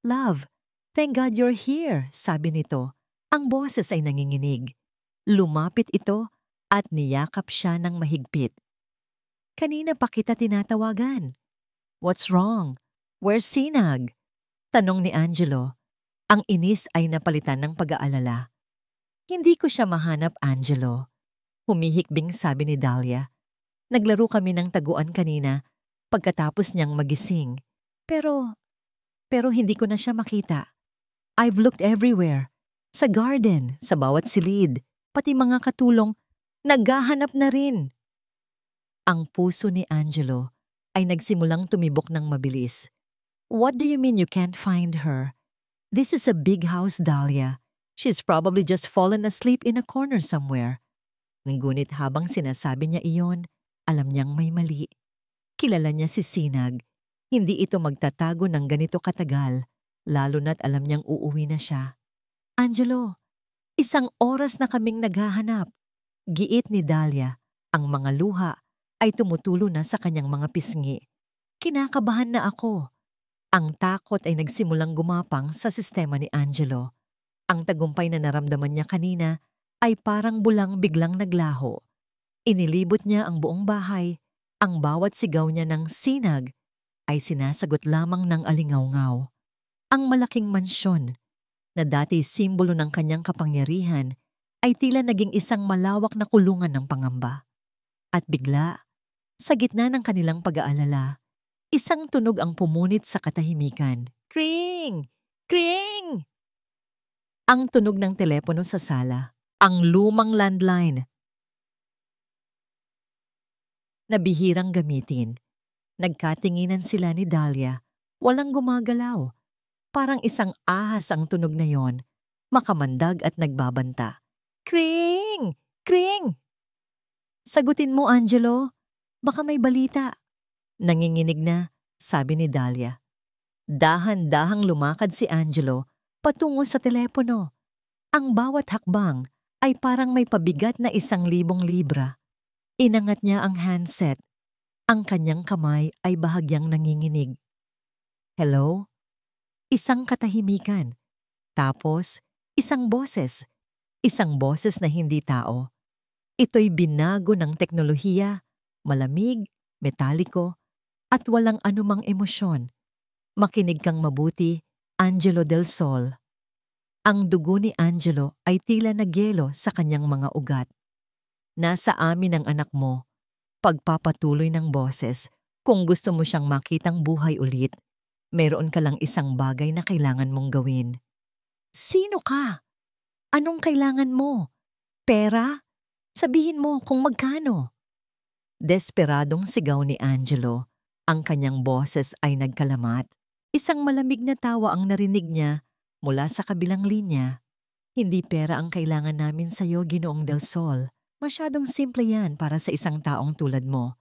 "Love, thank God you're here," sabi nito. Ang boses ay nanginginig. Lumapit ito at niyakap siya ng mahigpit. "Kanina pa kita tinatawagan." "What's wrong? Where's Sinag?" tanong ni Angelo. Ang inis ay napalitan ng pag-aalala. "Hindi ko siya mahanap, Angelo." Humihikbing sabi ni Dahlia. "Naglaro kami ng taguan kanina pagkatapos niyang magising. Pero hindi ko na siya makita. I've looked everywhere. Sa garden, sa bawat silid, pati mga katulong, naghahanap na rin." Ang puso ni Angelo ay nagsimulang tumibok ng mabilis. "What do you mean you can't find her? This is a big house, Dahlia. She's probably just fallen asleep in a corner somewhere." Ngunit habang sinasabi niya iyon, alam niyang may mali. Kilala niya si Sinag. Hindi ito magtatago ng ganito katagal, lalo na't alam niyang uuwi na siya. "Angelo, 1 oras na kaming naghahanap." Giit ni Dahlia. Ang mga luha ay tumutulo na sa kanyang mga pisngi. "Kinakabahan na ako." Ang takot ay nagsimulang gumapang sa sistema ni Angelo. Ang tagumpay na naramdaman niya kanina ay parang bulang biglang naglaho. Inilibot niya ang buong bahay. Ang bawat sigaw niya ng "Sinag" ay sinasagot lamang ng alingawngaw. Ang malaking mansyon, na dati simbolo ng kanyang kapangyarihan, ay tila naging isang malawak na kulungan ng pangamba. At bigla, sa gitna ng kanilang pag-aalala, isang tunog ang pumunit sa katahimikan. "Kring! Kring!" Ang tunog ng telepono sa sala. Ang lumang landline na bihirang gamitin. Nagkatinginan sila ni Dahlia. Walang gumagalaw. Parang isang ahas ang tunog na yon. Makamandag at nagbabanta. "Kring! Kring! Sagutin mo, Angelo. Baka may balita." Nanginginig na, sabi ni Dahlia. Dahan-dahang lumakad si Angelo patungo sa telepono. Ang bawat hakbang ay parang may pabigat na 1,000 libra. Inangat niya ang handset. Ang kanyang kamay ay bahagyang nanginginig. "Hello?" Isang katahimikan. Tapos, isang boses. Isang boses na hindi tao. Ito'y binago ng teknolohiya, malamig, metaliko, at walang anumang emosyon. "Makinig kang mabuti, Angelo del Sol." Ang dugo ni Angelo ay tila nagyelo sa kanyang mga ugat. "Nasa amin ang anak mo." Pagpapatuloy ng boses, "Kung gusto mo siyang makitang buhay ulit, meron ka lang isang bagay na kailangan mong gawin." "Sino ka? Anong kailangan mo? Pera? Sabihin mo kung magkano." Desperadong sigaw ni Angelo. Ang kanyang boses ay nagkalamat. Isang malamig na tawa ang narinig niya mula sa kabilang linya. "Hindi pera ang kailangan namin sa'yo, Ginoong Del Sol. Masyadong simple yan para sa isang taong tulad mo."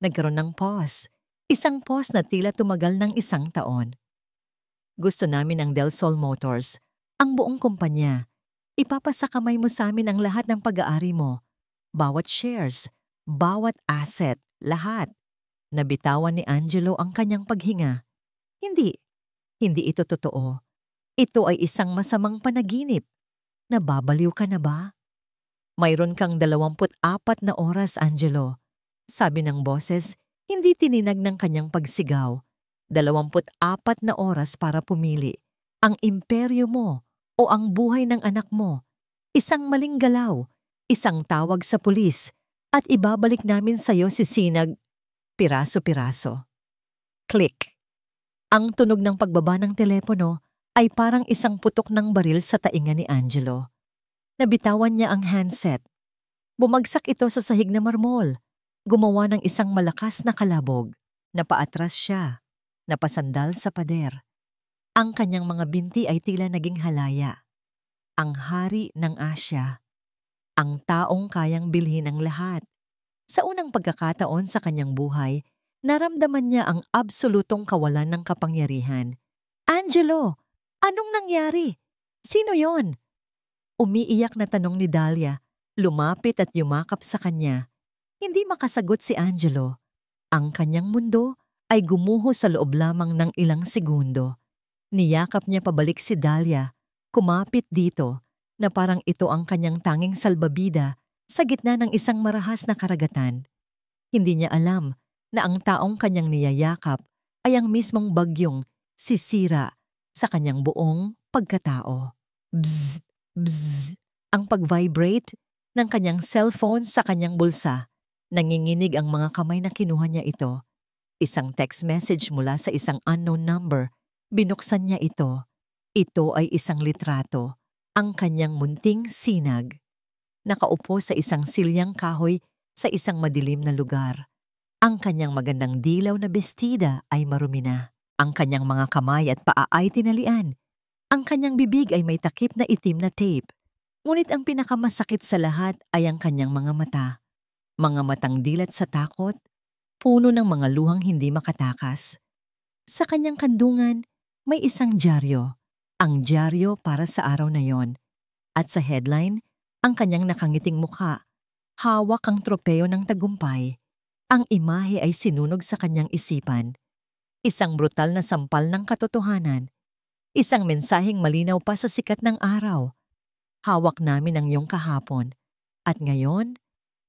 Nagkaroon ng pause. Isang pause na tila tumagal ng 1 taon. "Gusto namin ang Del Sol Motors, ang buong kumpanya. Ipapasakamay mo sa amin ang lahat ng pag-aari mo. Bawat shares, bawat asset, lahat." Nabitawan ni Angelo ang kanyang paghinga. Hindi ito totoo. Ito ay isang masamang panaginip. Nababaliw ka na ba? "Mayroon kang 24 na oras, Angelo." Sabi ng boses, hindi tininag ng kanyang pagsigaw. 24 na oras para pumili. Ang imperyo mo o ang buhay ng anak mo. Isang maling galaw, isang tawag sa pulis, at ibabalik namin sa'yo si Sinag piraso-piraso. Click. Ang tunog ng pagbaba ng telepono ay parang isang putok ng baril sa tainga ni Angelo. Nabitawan niya ang handset. Bumagsak ito sa sahig na marmol. Gumawa ng isang malakas na kalabog. Napaatras siya. Napasandal sa pader. Ang kanyang mga binti ay tila naging halaya. Ang hari ng Asya. Ang taong kayang bilhin ang lahat. Sa unang pagkakataon sa kanyang buhay, naramdaman niya ang absolutong kawalan ng kapangyarihan. Angelo! Anong nangyari? Sino yon? Umiiyak na tanong ni Dahlia, lumapit at yumakap sa kanya. Hindi makasagot si Angelo. Ang kanyang mundo ay gumuho sa loob lamang ng ilang segundo. Niyakap niya pabalik si Dahlia, kumapit dito, na parang ito ang kanyang tanging salbabida sa gitna ng isang marahas na karagatan. Hindi niya alam na ang taong kanyang niyayakap ay ang mismong bagyong sisira sa kanyang buong pagkatao. Bzz, bzz, ang pag-vibrate ng kanyang cellphone sa kanyang bulsa. Nanginginig ang mga kamay na kinuha niya ito. Isang text message mula sa isang unknown number. Binuksan niya ito. Ito ay isang litrato. Ang kanyang munting sinag. Nakaupo sa isang silyang kahoy sa isang madilim na lugar. Ang kanyang magandang dilaw na bestida ay marumi na. Ang kanyang mga kamay at paa ay tinalian. Ang kanyang bibig ay may takip na itim na tape. Ngunit ang pinakamasakit sa lahat ay ang kanyang mga mata. Mga matang dilat sa takot, puno ng mga luhang hindi makatakas. Sa kanyang kandungan, may isang dyaryo. Ang dyaryo para sa araw na yon. At sa headline, ang kanyang nakangiting mukha. Hawak ang tropeo ng tagumpay. Ang imahe ay sinunog sa kanyang isipan. Isang brutal na sampal ng katotohanan. Isang mensaheng malinaw pa sa sikat ng araw. Hawak namin ang iyong kahapon. At ngayon,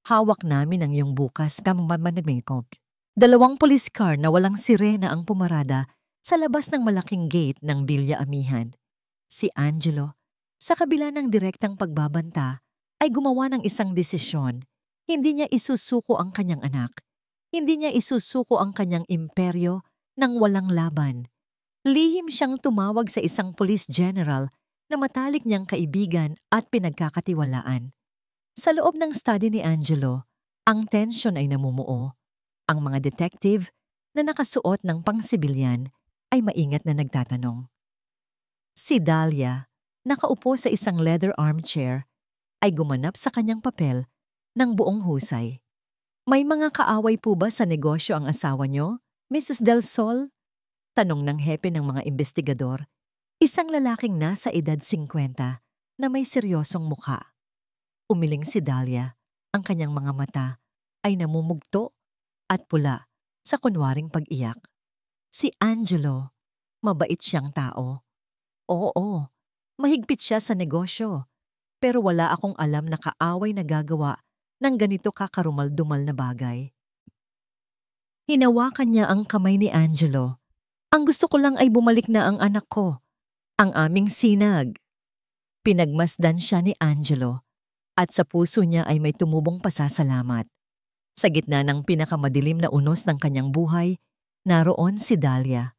hawak namin ang iyong bukas kamamanamikog. 2 police car na walang sirena ang pumarada sa labas ng malaking gate ng Villa Amihan. Si Angelo, sa kabila ng direktang pagbabanta, ay gumawa ng isang desisyon. Hindi niya isusuko ang kanyang anak. Hindi niya isusuko ang kanyang imperyo ng walang laban. Lihim siyang tumawag sa isang police general na matalik niyang kaibigan at pinagkakatiwalaan. Sa loob ng study ni Angelo, ang tensyon ay namumuo. Ang mga detective na nakasuot ng pangsibilyan ay maingat na nagtatanong. Si Dahlia, nakaupo sa isang leather armchair, ay gumanap sa kanyang papel ng buong husay. May mga kaaway po ba sa negosyo ang asawa niyo, Mrs. Del Sol? Tanong ng hepe ng mga investigador, isang lalaking nasa edad 50 na may seryosong mukha. Umiling si Dahlia, ang kanyang mga mata ay namumugto at pula sa kunwaring pag-iyak. Si Angelo, mabait siyang tao. Oo, mahigpit siya sa negosyo, pero wala akong alam na kaaway na gagawa ng ganito kakarumal-dumal na bagay. Hinawakan niya ang kamay ni Angelo. Ang gusto ko lang ay bumalik na ang anak ko, ang aming sinag. Pinagmasdan siya ni Angelo at sa puso niya ay may tumubong pasasalamat. Sa gitna ng pinakamadilim na unos ng kanyang buhay, naroon si Dahlia.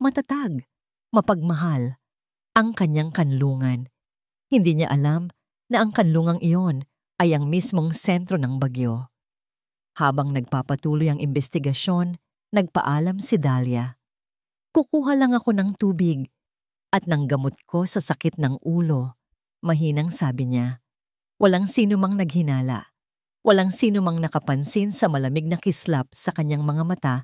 Matatag, mapagmahal, ang kanyang kanlungan. Hindi niya alam na ang kanlungang iyon ay ang mismong sentro ng bagyo. Habang nagpapatuloy ang investigasyon, nagpaalam si Dahlia. Kukuha lang ako ng tubig at ng gamot ko sa sakit ng ulo. Mahinang sabi niya. Walang sino mang naghinala. Walang sino mang nakapansin sa malamig na kislap sa kanyang mga mata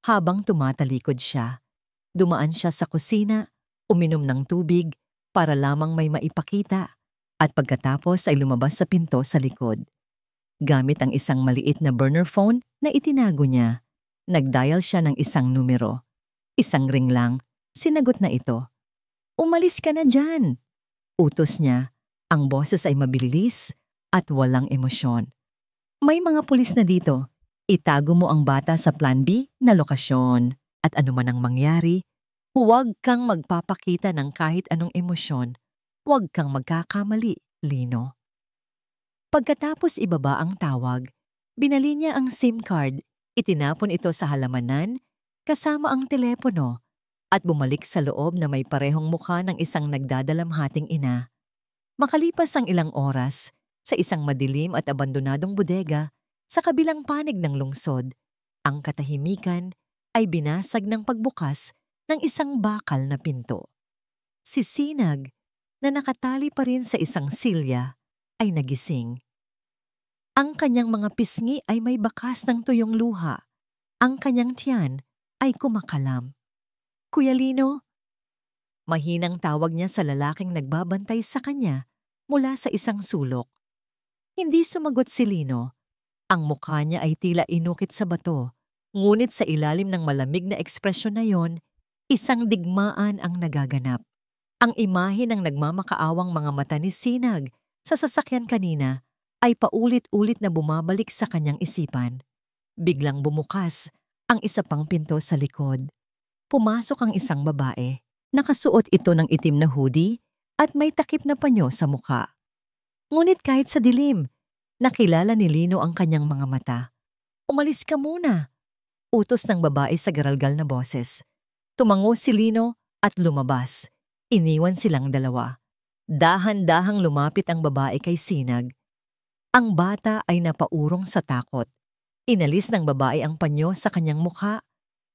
habang tumatalikod siya. Dumaan siya sa kusina, uminom ng tubig para lamang may maipakita at pagkatapos ay lumabas sa pinto sa likod. Gamit ang isang maliit na burner phone na itinago niya, nagdial siya ng isang numero. Isang ring lang, sinagot na ito. Umalis ka na dyan! Utos niya, ang boses ay mabilis at walang emosyon. May mga pulis na dito. Itago mo ang bata sa Plan B na lokasyon. At anuman ang mangyari, huwag kang magpapakita ng kahit anong emosyon. Huwag kang magkakamali, Lino. Pagkatapos ibaba ang tawag, binali niya ang SIM card, itinapon ito sa halamanan, kasama ang telepono, at bumalik sa loob na may parehong mukha ng isang nagdadalamhating ina. Makalipas ang ilang oras, Sa isang madilim at abandonadong bodega, sa kabilang panig ng lungsod, ang katahimikan ay binasag ng pagbukas ng isang bakal na pinto. Si Sinag, na nakatali pa rin sa isang silya, ay nagising. Ang kanyang mga pisngi ay may bakas ng tuyong luha. Ang kanyang tiyan ay kumakalam. Kuya Lino, mahinang tawag niya sa lalaking nagbabantay sa kanya mula sa isang sulok. Hindi sumagot si Lino. Ang mukha niya ay tila inukit sa bato, ngunit sa ilalim ng malamig na ekspresyon na yon, isang digmaan ang nagaganap. Ang imahe ng nagmamakaawang mga mata ni Sinag sa sasakyan kanina ay paulit-ulit na bumabalik sa kanyang isipan. Biglang bumukas ang isa pang pinto sa likod. Pumasok ang isang babae. Nakasuot ito ng itim na hoodie at may takip na panyo sa mukha. Ngunit kahit sa dilim, nakilala ni Lino ang kanyang mga mata. "Umalis ka muna," utos ng babae sa garalgal na boses. Tumango si Lino at lumabas. Iniwan silang dalawa. Dahan-dahang lumapit ang babae kay Sinag. Ang bata ay napaurong sa takot. Inalis ng babae ang panyo sa kanyang mukha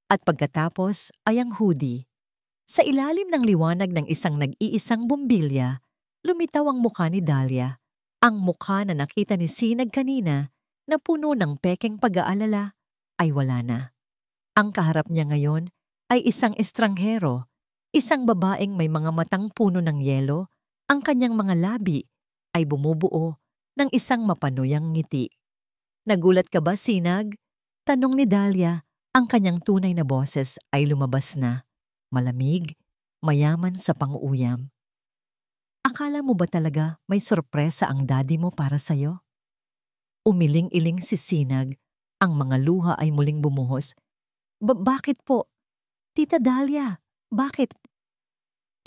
at pagkatapos ay ang hoodie. Sa ilalim ng liwanag ng isang nag-iisang bumbilya, lumitaw ang mukha ni Dahlia. Ang mukha na nakita ni Sinag kanina na puno ng pekeng pag-aalala ay wala na. Ang kaharap niya ngayon ay isang estranghero, isang babaeng may mga matang puno ng yelo. Ang kanyang mga labi ay bumubuo ng isang mapanuyang ngiti. "Nagulat ka ba, Sinag?" Tanong ni Dahlia. Ang kanyang tunay na boses ay lumabas na. Malamig, mayaman sa pang-uuyam. "Akala mo ba talaga may sorpresa ang daddy mo para sa'yo?" Umiling-iling si Sinag. Ang mga luha ay muling bumuhos. Bakit po? Tita Dahlia, bakit?"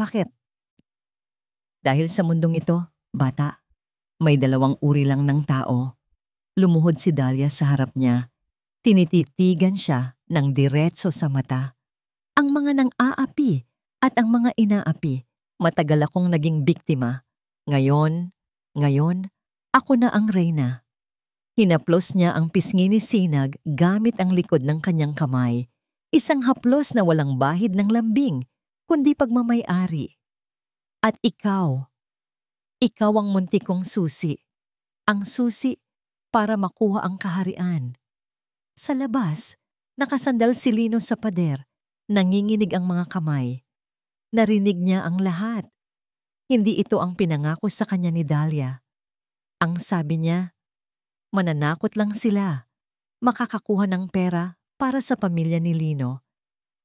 "Bakit?" "Dahil sa mundong ito, bata, may dalawang uri lang ng tao." Lumuhod si Dahlia sa harap niya. Tinititigan siya ng diretso sa mata. "Ang mga nang-aapi at ang mga inaapi. Matagal akong naging biktima. Ngayon, ako na ang reyna." Hinaplos niya ang pisngi ni Sinag gamit ang likod ng kanyang kamay. Isang haplos na walang bahid ng lambing, kundi pagmamay-ari. "At ikaw ang muntik kong susi. Ang susi para makuha ang kaharian." Sa labas, nakasandal si Lino sa pader. Nanginginig ang mga kamay. Narinig niya ang lahat. Hindi ito ang pinangako sa kanya ni Dahlia. Ang sabi niya, mananakot lang sila, makakakuha ng pera para sa pamilya ni Lino,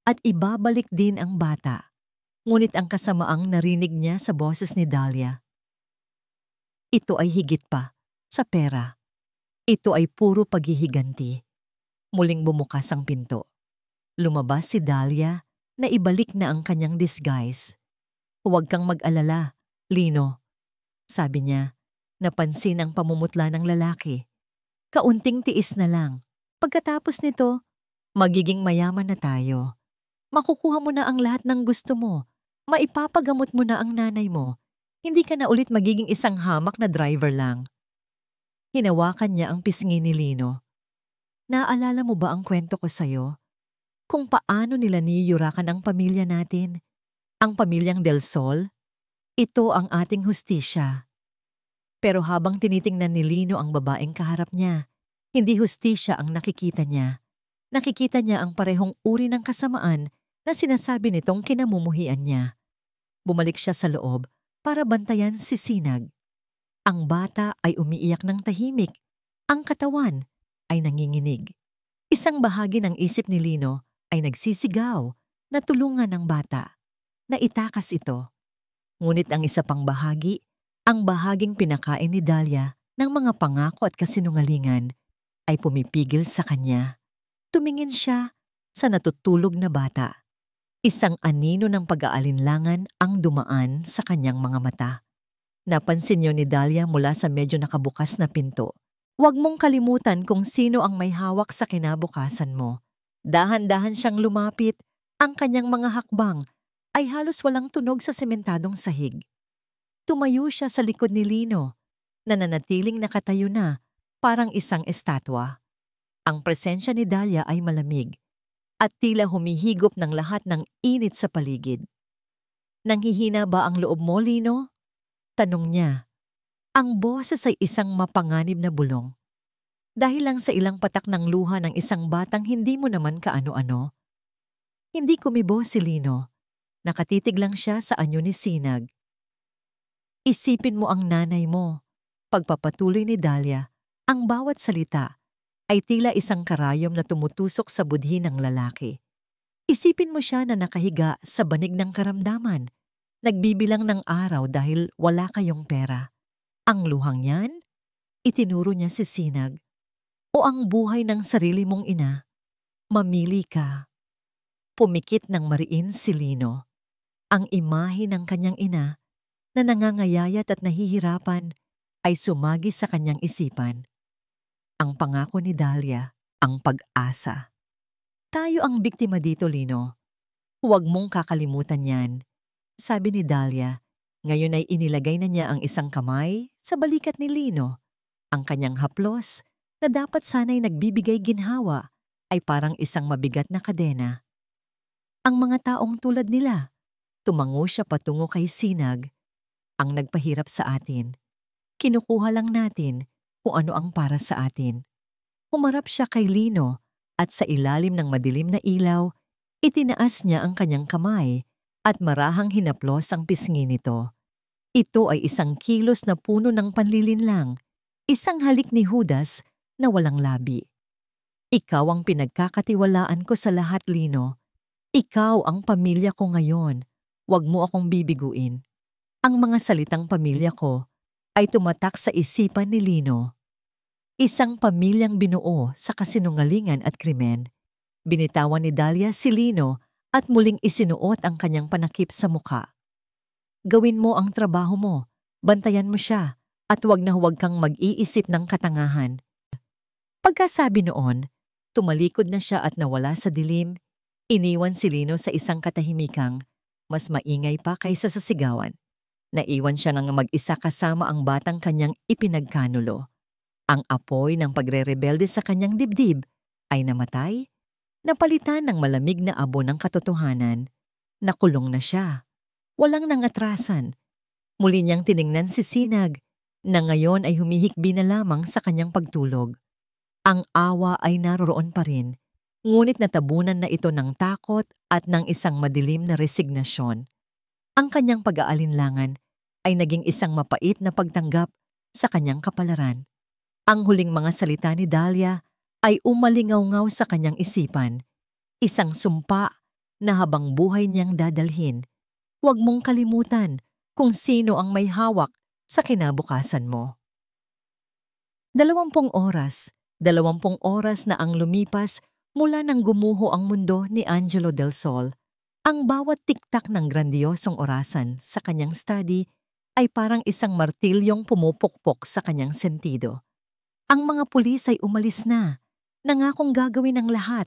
at ibabalik din ang bata. Ngunit ang kasamaang narinig niya sa boses ni Dahlia, ito ay higit pa sa pera. Ito ay puro paghihiganti. Muling bumukas ang pinto. Lumabas si Dahlia na ibalik na ang kanyang disguise. "Huwag kang mag-alala, Lino," sabi niya. Napansin ang pamumutla ng lalaki. "Kaunting tiis na lang. Pagkatapos nito, magiging mayaman na tayo. Makukuha mo na ang lahat ng gusto mo. Maipapagamot mo na ang nanay mo. Hindi ka na ulit magiging isang hamak na driver lang." Hinawakan niya ang pisngi ni Lino. "Naaalala mo ba ang kwento ko sa'yo? Kung paano nila niyuyurakan ang pamilya natin? Ang pamilyang Del Sol? Ito ang ating hustisya." Pero habang tinitingnan ni Lino ang babaeng kaharap niya, hindi hustisya ang nakikita niya. Nakikita niya ang parehong uri ng kasamaan na sinasabi nitong kinamumuhian niya. Bumalik siya sa loob para bantayan si Sinag. Ang bata ay umiiyak ng tahimik. Ang katawan ay nanginginig. Isang bahagi ng isip ni Lino ay nagsisigaw na tulungan ng bata, na itakas ito. Ngunit ang isa pang bahagi, ang bahaging pinakain ni Dahlia ng mga pangako at kasinungalingan, ay pumipigil sa kanya. Tumingin siya sa natutulog na bata. Isang anino ng pag-aalinlangan ang dumaan sa kanyang mga mata. Napansin niyo ni Dahlia mula sa medyo nakabukas na pinto. "Huwag mong kalimutan kung sino ang may hawak sa kinabukasan mo." Dahan-dahan siyang lumapit. Ang kanyang mga hakbang ay halos walang tunog sa sementadong sahig. Tumayo siya sa likod ni Lino. nananatiling nakatayo na parang isang estatwa. Ang presensya ni Dahlia ay malamig at tila humihigop ng lahat ng init sa paligid. Nanghihina ba ang loob mo, Lino? Tanong niya. Ang boses ay isang mapanganib na bulong. Dahil lang sa ilang patak ng luha ng isang batang hindi mo naman kaano-ano. Hindi kumibo si Lino. Nakatitig lang siya sa anyo ni Sinag. Isipin mo ang nanay mo. Pagpapatuloy ni Dahlia, ang bawat salita ay tila isang karayom na tumutusok sa budhi ng lalaki. Isipin mo siya na nakahiga sa banig ng karamdaman, nagbibilang ng araw dahil wala kayong pera. Ang luhang yan, itinuro niya si Sinag. O ang buhay ng sarili mong ina, mamili ka. Pumikit ng mariin si Lino. Ang imahe ng kanyang ina na nangangayayat at nahihirapan ay sumagi sa kanyang isipan. Ang pangako ni Dahlia, ang pag-asa. Tayo ang biktima dito, Lino. Huwag mong kakalimutan yan. Sabi ni Dahlia, ngayon ay inilagay na niya ang isang kamay sa balikat ni Lino. Ang kanyang haplos, na dapat sana'y nagbibigay ginhawa, ay parang isang mabigat na kadena. Ang mga taong tulad nila, tumango siya patungo kay Sinag, ang nagpahirap sa atin. Kinukuha lang natin kung ano ang para sa atin. Humarap siya kay Lino at sa ilalim ng madilim na ilaw, itinaas niya ang kanyang kamay at marahang hinaplos ang pisngi nito. Ito ay isang kilos na puno ng panlilinlang, isang halik ni Judas na walang labi. Ikaw ang pinagkakatiwalaan ko sa lahat, Lino. Ikaw ang pamilya ko ngayon. Huwag mo akong bibiguin. Ang mga salitang pamilya ko ay tumatak sa isipan ni Lino. Isang pamilyang binuo sa kasinungalingan at krimen. Binitawan ni Dahlia si Lino at muling isinuot ang kanyang panakip sa mukha. Gawin mo ang trabaho mo, bantayan mo siya, at huwag na huwag kang mag-iisip ng katangahan. Pagkasabi noon, tumalikod na siya at nawala sa dilim, iniwan si Lino sa isang katahimikang, mas maingay pa kaysa sa sigawan. Naiwan siya nang mag-isa kasama ang batang kanyang ipinagkanulo. Ang apoy ng pagre-rebelde sa kanyang dibdib ay namatay, napalitan ng malamig na abo ng katotohanan. Nakulong na siya. Walang nangatrasan. Muli niyang tiningnan si Sinag, na ngayon ay humihikbi na lamang sa kanyang pagtulog. Ang awa ay naroroon pa rin, ngunit natabunan na ito ng takot at ng isang madilim na resignasyon. Ang kanyang pag-aalinlangan ay naging isang mapait na pagtanggap sa kanyang kapalaran. Ang huling mga salita ni Dahlia ay umalingaw-ngaw sa kanyang isipan. Isang sumpa na habang buhay niyang dadalhin. Huwag mong kalimutan kung sino ang may hawak sa kinabukasan mo. 20 oras na ang lumipas mula nang gumuho ang mundo ni Angelo Del Sol. Ang bawat tiktak ng grandiosong orasan sa kanyang study ay parang isang martilyong pumupukpok sa kanyang sentido. Ang mga pulis ay umalis na, nangakong gagawin ang lahat,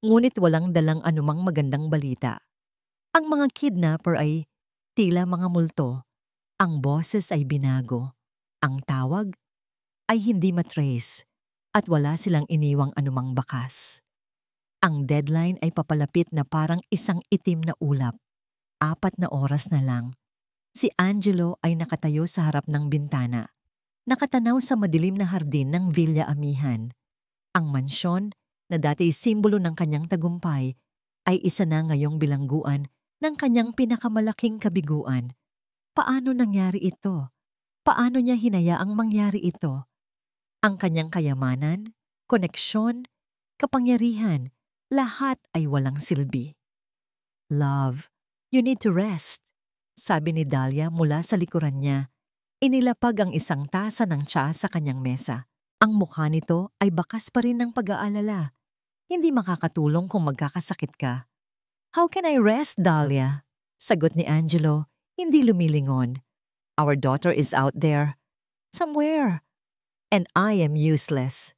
ngunit walang dalang anumang magandang balita. Ang mga kidnapper ay tila mga multo, ang boses ay binago, ang tawag ay hindi matrace, at wala silang iniwang anumang bakas. Ang deadline ay papalapit na parang isang itim na ulap. 4 na oras na lang. Si Angelo ay nakatayo sa harap ng bintana, nakatanaw sa madilim na hardin ng Villa Amihan. Ang mansyon, na dati simbolo ng kanyang tagumpay, ay isa na ngayong bilangguan ng kanyang pinakamalaking kabiguan. Paano nangyari ito? Paano niya hinayaang mangyari ito? Ang kanyang kayamanan, koneksyon, kapangyarihan, lahat ay walang silbi. Love, you need to rest, sabi ni Dahlia mula sa likuran niya. Inilapag ang isang tasa ng tsa sa kanyang mesa. Ang mukha nito ay bakas pa rin ng pag-aalala. Hindi makakatulong kung magkakasakit ka. How can I rest, Dahlia? Sagot ni Angelo, hindi lumilingon. Our daughter is out there, somewhere, and I am useless.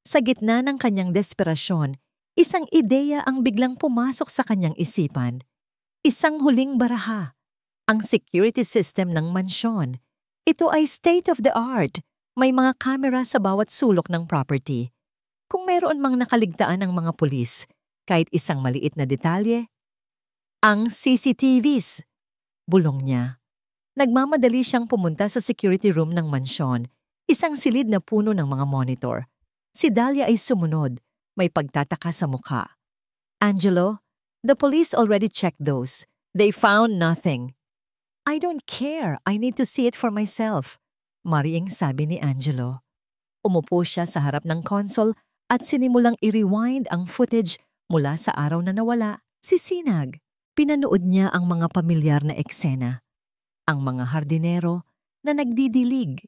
Sa gitna ng kanyang desperasyon, isang ideya ang biglang pumasok sa kanyang isipan. Isang huling baraha, ang security system ng mansyon. Ito ay state of the art. May mga kamera sa bawat sulok ng property. Kung mayroon mang nakaligtaan ng mga pulis, kahit isang maliit na detalye, ang CCTVs, bulong niya. Nagmamadali siyang pumunta sa security room ng mansyon, isang silid na puno ng mga monitor. Si Dahlia ay sumunod, may pagtataka sa mukha. Angelo, the police already checked those. They found nothing. I don't care. I need to see it for myself, Mariing sabi ni Angelo. Umupo siya sa harap ng console at sinimulang i-rewind ang footage mula sa araw na nawala si Sinag. Pinanood niya ang mga pamilyar na eksena. Ang mga hardinero na nagdidilig,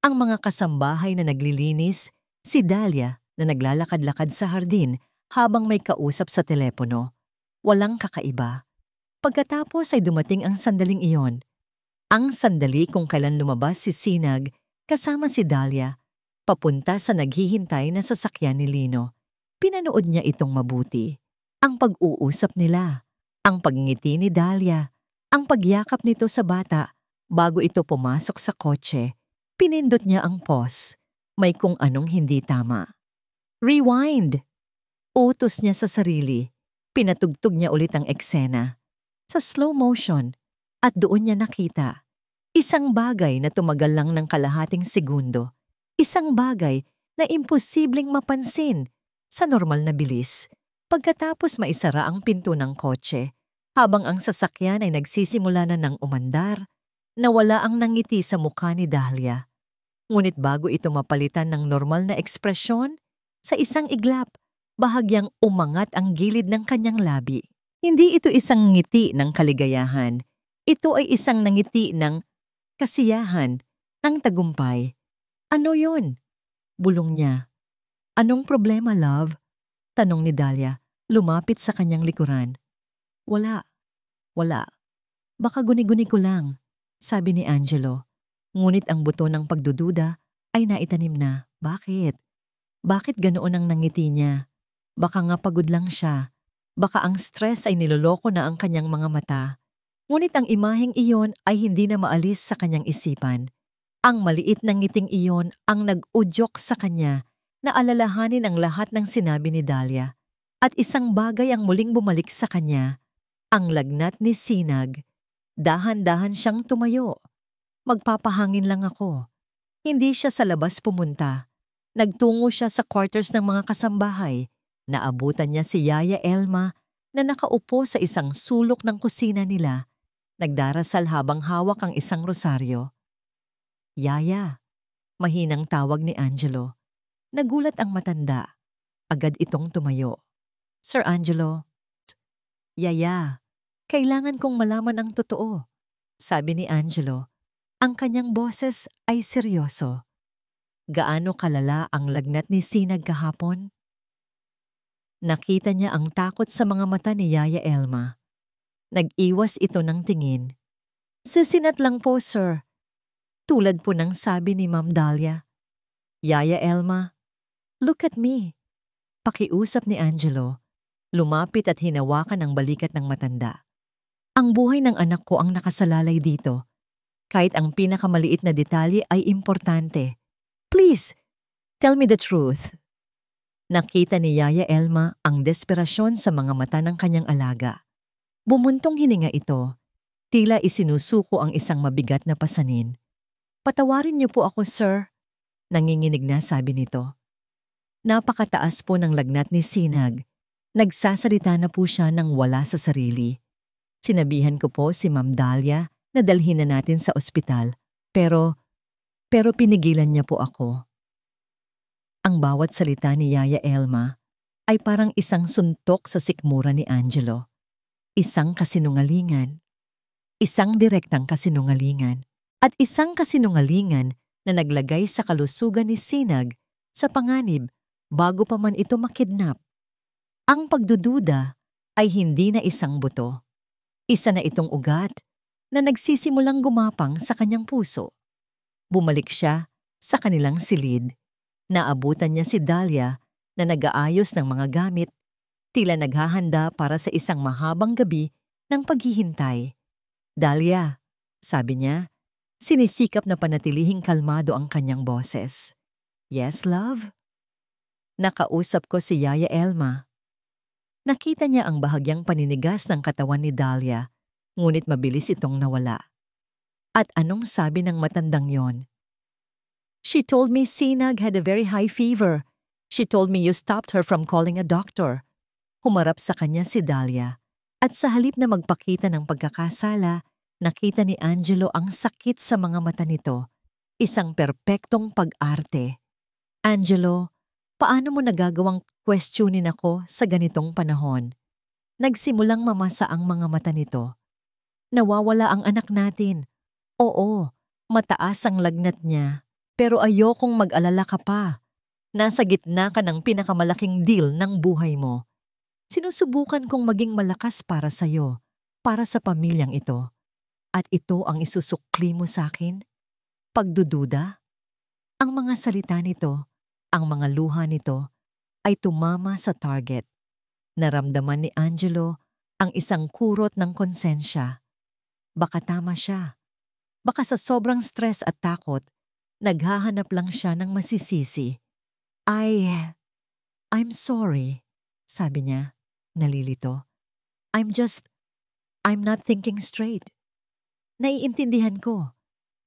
ang mga kasambahay na naglilinis, si Dahlia na naglalakad-lakad sa hardin habang may kausap sa telepono. Walang kakaiba. Pagkatapos ay dumating ang sandaling iyon. Ang sandali kung kailan lumabas si Sinag kasama si Dahlia, papunta sa naghihintay na sasakyan ni Lino. Pinanood niya itong mabuti. Ang pag-uusap nila, ang pagngiti ni Dahlia, ang pagyakap nito sa bata bago ito pumasok sa kotse. Pinindot niya ang pause. May kung anong hindi tama. Rewind! Utos niya sa sarili. Pinatugtog niya ulit ang eksena. Sa slow motion. At doon niya nakita. Isang bagay na tumagal lang ng kalahating segundo. Isang bagay na imposibleng mapansin sa normal na bilis. Pagkatapos maisara ang pinto ng kotse, habang ang sasakyan ay nagsisimula na ng umandar, nawala ang nangiti sa mukha ni Dahlia. Ngunit bago ito mapalitan ng normal na ekspresyon, sa isang iglap, bahagyang umangat ang gilid ng kanyang labi. Hindi ito isang ngiti ng kaligayahan. Ito ay isang nangiti ng kasiyahan, ng tagumpay. Ano yon? Bulong niya. Anong problema, love? Tanong ni Dahlia, lumapit sa kanyang likuran. Wala. Baka guni-guni ko lang, sabi ni Angelo. Ngunit ang buto ng pagdududa ay naitanim na. Bakit? Bakit ganoon ang nangiti niya? Baka nga pagod lang siya. Baka ang stress ay niloloko na ang kanyang mga mata. Ngunit ang imaheng iyon ay hindi na maalis sa kanyang isipan. Ang maliit na ngiting iyon ang nag-udyok sa kanya na alalahanin ang lahat ng sinabi ni Dahlia. At isang bagay ang muling bumalik sa kanya, ang lagnat ni Sinag. Dahan-dahan siyang tumayo. Magpapahangin lang ako. Hindi siya sa labas pumunta. Nagtungo siya sa quarters ng mga kasambahay. Naabutan niya si Yaya Elma na nakaupo sa isang sulok ng kusina nila. Nagdarasal habang hawak ang isang rosaryo. Yaya, mahinang tawag ni Angelo. Nagulat ang matanda. Agad itong tumayo. Sir Angelo, Yaya, kailangan kong malaman ang totoo, sabi ni Angelo. Ang kanyang boses ay seryoso. Gaano kalala ang lagnat ni Sinag kahapon? Nakita niya ang takot sa mga mata ni Yaya Elma. Nag-iwas ito ng tingin. Sisinat lang po, sir. Tulad po ng sabi ni Ma'am Dahlia. Yaya Elma, look at me. Pakiusap ni Angelo. Lumapit at hinawakan ang balikat ng matanda. Ang buhay ng anak ko ang nakasalalay dito. Kahit ang pinakamaliit na detalye ay importante. Please, tell me the truth. Nakita ni Yaya Elma ang desperasyon sa mga mata ng kanyang alaga. Bumuntong hininga ito. Tila isinusuko ang isang mabigat na pasanin. Patawarin niyo po ako, sir. Nanginginig na sabi nito. Napakataas po ng lagnat ni Sinag. Nagsasalita na po siya ng wala sa sarili. Sinabihan ko po si Ma'am Dahlia na dalhin na natin sa ospital. Pero pinigilan niya po ako. Ang bawat salita ni Yaya Elma ay parang isang suntok sa sikmura ni Angelo. Isang kasinungalingan. Isang direktang kasinungalingan. At isang kasinungalingan na naglagay sa kalusugan ni Sinag sa panganib bago pa man ito makidnap. Ang pagdududa ay hindi na isang buto. Isa na itong ugat na nagsisimulang gumapang sa kanyang puso. Bumalik siya sa kanilang silid. Naabutan niya si Dahlia na nag-aayos ng mga gamit, tila naghahanda para sa isang mahabang gabi ng paghihintay. Dahlia, sabi niya, Sinisikap na panatilihing kalmado ang kanyang boses. Yes, love? Nakausap ko si Yaya Elma. Nakita niya ang bahagyang paninigas ng katawan ni Dahlia, ngunit mabilis itong nawala. At anong sabi ng matandang yon? She told me Sinag had a very high fever. She told me you stopped her from calling a doctor. Humarap sa kanya si Dahlia. At sa halip na magpakita ng pagkakasala, nakita ni Angelo ang sakit sa mga mata nito. Isang perpektong pag-arte. Angelo, paano mo nagagawang questionin ako sa ganitong panahon? Nagsimulang mamasa ang mga mata nito. Nawawala ang anak natin. Oo, mataas ang lagnat niya. Pero ayokong mag-alala ka pa. Nasa gitna ka ng pinakamalaking deal ng buhay mo. Sinusubukan kong maging malakas para sa'yo, para sa pamilyang ito. At ito ang isusukli mo sa akin? Pagdududa? Ang mga salita nito, ang mga luha nito, ay tumama sa target. Naramdaman ni Angelo ang isang kurot ng konsensya. Baka tama siya. Baka sa sobrang stress at takot, naghahanap lang siya ng masisisi. I'm sorry, sabi niya, nalilito. I'm not thinking straight. Naiintindihan ko,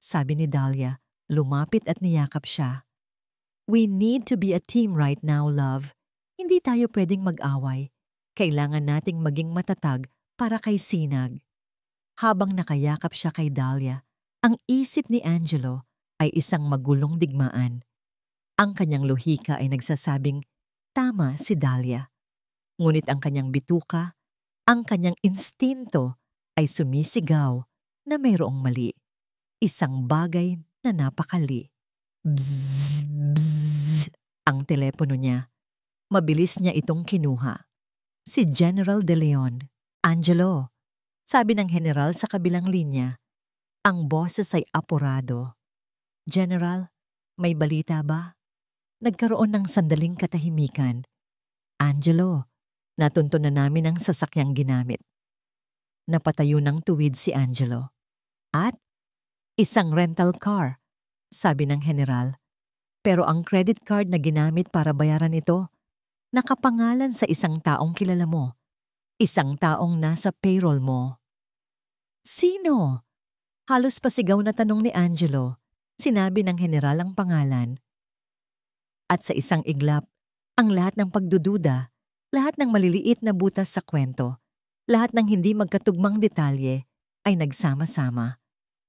sabi ni Dahlia, lumapit at niyakap siya. We need to be a team right now, love. Hindi tayo pwedeng mag-away. Kailangan nating maging matatag para kay Sinag. Habang nakayakap siya kay Dahlia, ang isip ni Angelo ay isang magulong digmaan. Ang kanyang lohika ay nagsasabing, tama si Dahlia. Ngunit ang kanyang bituka, ang kanyang instinto ay sumisigaw na mayroong mali. Isang bagay na napakali. Bzzz, bzzz, ang telepono niya. Mabilis niya itong kinuha. Si General De Leon. Angelo, sabi ng general sa kabilang linya. Ang boses ay apurado. General, may balita ba? Nagkaroon ng sandaling katahimikan. Angelo, natunto na namin ang sasakyang ginamit. Napatayo ng tuwid si Angelo. At isang rental car, sabi ng general. Pero ang credit card na ginamit para bayaran ito, nakapangalan sa isang taong kilala mo. Isang taong nasa payroll mo. Sino? Halos pasigaw na tanong ni Angelo. Sinabi ng general ang pangalan. At sa isang iglap, ang lahat ng pagdududa, lahat ng maliliit na butas sa kwento, lahat ng hindi magkatugmang detalye ay nagsama-sama.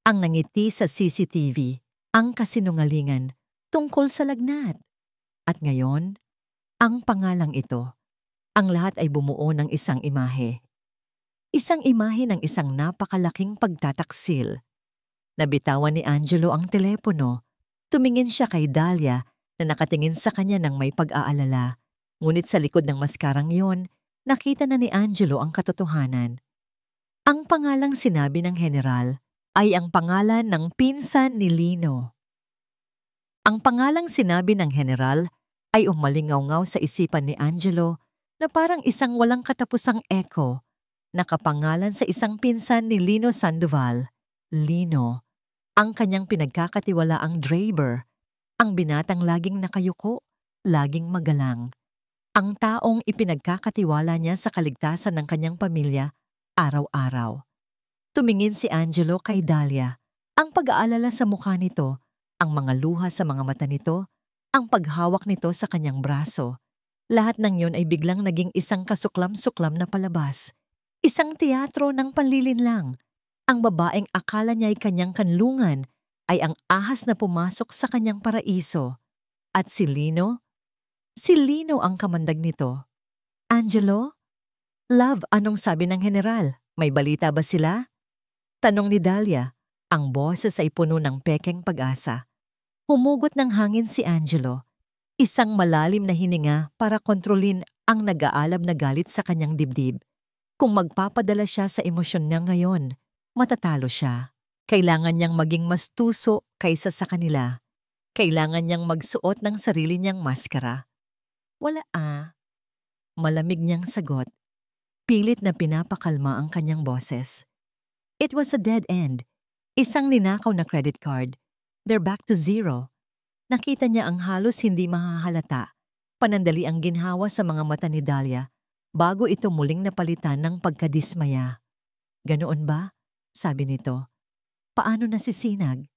Ang nangiti sa CCTV, ang kasinungalingan tungkol sa lagnat. At ngayon, ang pangalang ito, ang lahat ay bumuo ng isang imahe. Isang imahe ng isang napakalaking pagtataksil. Nabitawan ni Angelo ang telepono. Tumingin siya kay Dahlia na nakatingin sa kanya ng may pag-aalala. Ngunit sa likod ng maskarang yon, nakita na ni Angelo ang katotohanan. Ang pangalang sinabi ng general ay ang pangalan ng pinsan ni Lino. Ang pangalang sinabi ng general ay umalingaw-ngaw sa isipan ni Angelo na parang isang walang katapusang echo, nakapangalan sa isang pinsan ni Lino Sandoval. Lino, ang kanyang pinagkakatiwalaang driver, ang binatang laging nakayuko, laging magalang. Ang taong ipinagkakatiwala niya sa kaligtasan ng kanyang pamilya araw-araw. Tumingin si Angelo kay Dahlia. Ang pag-aalala sa mukha nito, ang mga luha sa mga mata nito, ang paghawak nito sa kanyang braso. Lahat ng yon ay biglang naging isang kasuklam-suklam na palabas. Isang teatro ng panlilinlang. Ang babaeng akala niya ay kanyang kanlungan ay ang ahas na pumasok sa kanyang paraiso. At si Lino? Si Lino ang kamandag nito. Angelo? Love, anong sabi ng general? May balita ba sila? Tanong ni Dahlia. Ang boses ay puno ng pekeng pag-asa. Humugot ng hangin si Angelo. Isang malalim na hininga para kontrolin ang nag-aalab na galit sa kanyang dibdib. Kung magpapadala siya sa emosyon niya ngayon, matatalo siya. Kailangan niyang maging mas tuso kaysa sa kanila. Kailangan niyang magsuot ng sarili niyang maskara. Wala Malamig niyang sagot. Pilit na pinapakalma ang kanyang boses. It was a dead end. Isang ninakaw na credit card. They're back to zero. Nakita niya ang halos hindi mahahalata. Panandali ang ginhawa sa mga mata ni Dahlia bago ito muling napalitan ng pagkadismaya. Ganoon ba? Sabi nito. Paano nasisinag?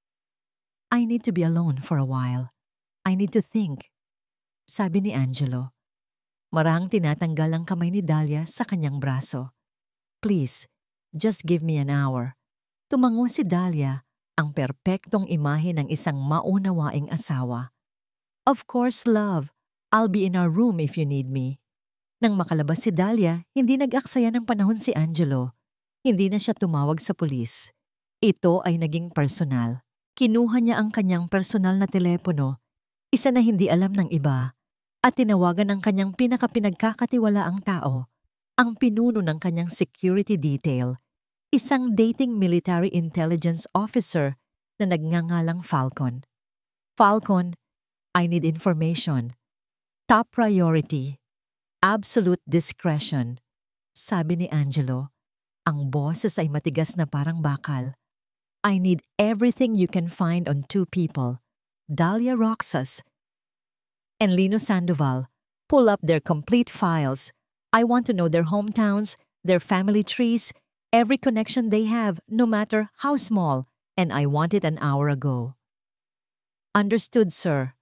I need to be alone for a while. I need to think. Sabi ni Angelo. Marahang tinatanggal ang kamay ni Dahlia sa kanyang braso. Please, just give me an hour. Tumango si Dahlia, ang perpektong imahe ng isang maunawaing asawa. Of course, love. I'll be in our room if you need me. Nang makalabas si Dahlia, hindi nag-aksaya ng panahon si Angelo. Hindi na siya tumawag sa pulis. Ito ay naging personal. Kinuha niya ang kanyang personal na telepono, isa na hindi alam ng iba, at tinawagan ang kanyang pinakapinagkakatiwalaang tao, ang pinuno ng kanyang security detail, isang dating military intelligence officer na nagngangalang Falcon. Falcon, I need information. Top priority. Absolute discretion. Sabi ni Angelo, ang boses ay matigas na parang bakal. I need everything you can find on two people, Dahlia Roxas and Lino Sandoval. Pull up their complete files. I want to know their hometowns, their family trees, every connection they have, no matter how small, and I want it an hour ago. Understood, sir.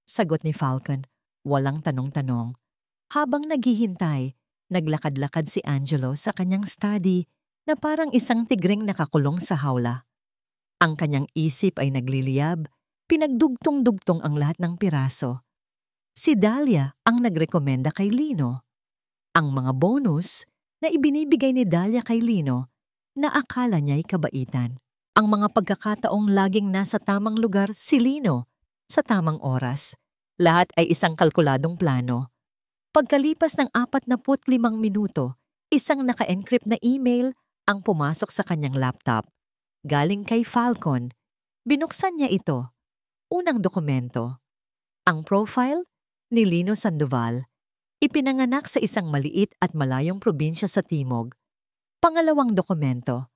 Sagot ni Falcon, walang tanong-tanong. Habang naghihintay, naglakad-lakad si Angelo sa kanyang study na parang isang tigring nakakulong sa hawla. Ang kanyang isip ay nagliliyab, pinagdugtong-dugtong ang lahat ng piraso. Si Dahlia ang nagrekomenda kay Lino. Ang mga bonus na ibinibigay ni Dahlia kay Lino na akala niya'y kabaitan. Ang mga pagkakataong laging nasa tamang lugar si Lino sa tamang oras. Lahat ay isang kalkuladong plano. Pagkalipas ng 45 minuto, isang naka-encrypt na email ang pumasok sa kanyang laptop. Galing kay Falcon, binuksan niya ito. Unang dokumento. Ang profile ni Lino Sandoval, ipinanganak sa isang maliit at malayong probinsya sa Timog. Pangalawang dokumento.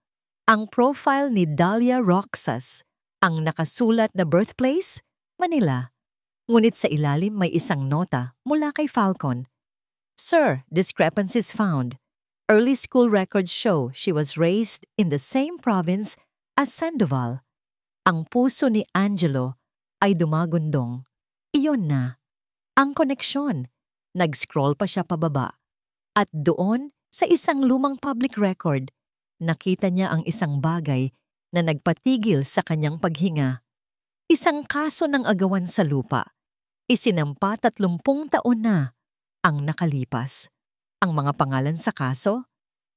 Ang profile ni Dahlia Roxas, ang nakasulat na birthplace, Manila. Ngunit sa ilalim may isang nota mula kay Falcon. Sir, discrepancies found. Early school records show she was raised in the same province as Sandoval. Ang puso ni Angelo ay dumagundong. Iyon na. Ang koneksyon. Nag-scroll pa siya pababa. At doon, sa isang lumang public record, nakita niya ang isang bagay na nagpatigil sa kanyang paghinga. Isang kaso ng agawan sa lupa. Isinampa 30 taon na ang nakalipas. Ang mga pangalan sa kaso,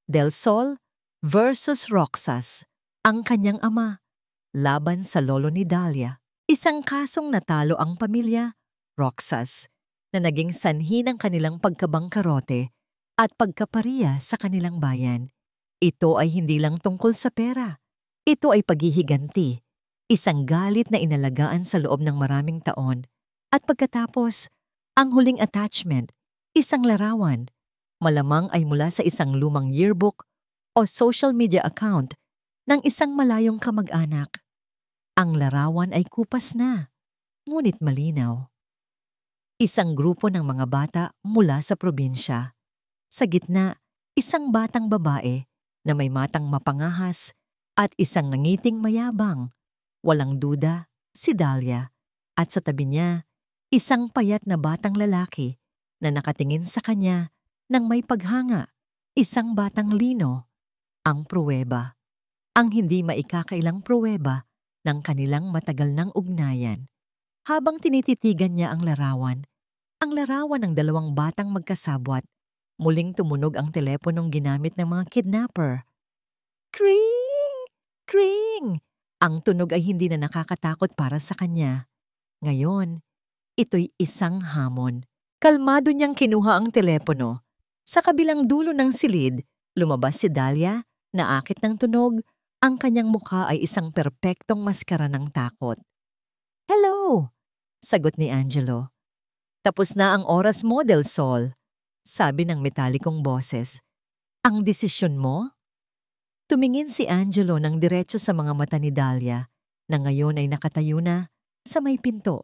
Del Sol versus Roxas. Ang kanyang ama, laban sa lolo ni Dahlia. Isang kasong natalo ang pamilya, Roxas, na naging sanhi ng kanilang pagkabangkarote at pagkapariya sa kanilang bayan. Ito ay hindi lang tungkol sa pera. Ito ay paghihiganti, isang galit na inalagaan sa loob ng maraming taon. At pagkatapos, ang huling attachment, isang larawan, malamang ay mula sa isang lumang yearbook o social media account ng isang malayong kamag-anak. Ang larawan ay kupas na, ngunit malinaw. Isang grupo ng mga bata mula sa probinsya. Sa gitna, isang batang babae na may matang mapangahas at isang nangiting mayabang. Walang duda, si Dahlia. At sa tabi niya, isang payat na batang lalaki na nakatingin sa kanya ng may paghanga, isang batang Lino, ang pruweba. Ang hindi maikakailang pruweba ng kanilang matagal ng ugnayan. Habang tinititigan niya ang larawan ng dalawang batang magkasabwat, muling tumunog ang teleponong ginamit ng mga kidnapper. Kring! Kring! Ang tunog ay hindi na nakakatakot para sa kanya. Ngayon, ito'y isang hamon. Kalmado niyang kinuha ang telepono. Sa kabilang dulo ng silid, lumabas si Dahlia, naakit ng tunog. Ang kanyang mukha ay isang perpektong maskara ng takot. Hello! Sagot ni Angelo. Tapos na ang oras mo, Del Sol, sabi ng metalikong boses. Ang desisyon mo? Tumingin si Angelo ng diretso sa mga mata ni Dahlia na ngayon ay nakatayo na sa may pinto,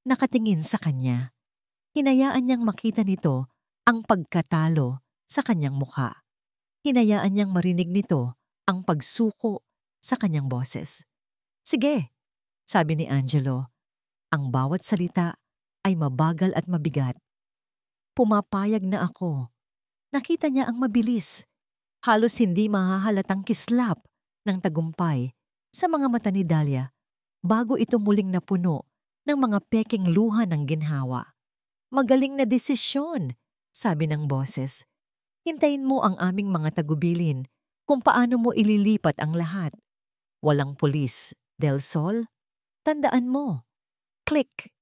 nakatingin sa kanya. Hinayaan niyang makita nito ang pagkatalo sa kanyang mukha. Hinayaan niyang marinig nito ang pagsuko sa kanyang boses. "Sige," sabi ni Angelo. Ang bawat salita ay mabagal at mabigat. "Pumapayag na ako." Nakita niya ang mabilis, halos hindi mahahalatang kislap ng tagumpay sa mga mata ni Dahlia bago ito muling napuno ng mga peking luha ng ginhawa. "Magaling na desisyon," sabi ng boses. "Hintayin mo ang aming mga tagubilin kung paano mo ililipat ang lahat. Walang pulis, Del Sol. Tandaan mo." Click!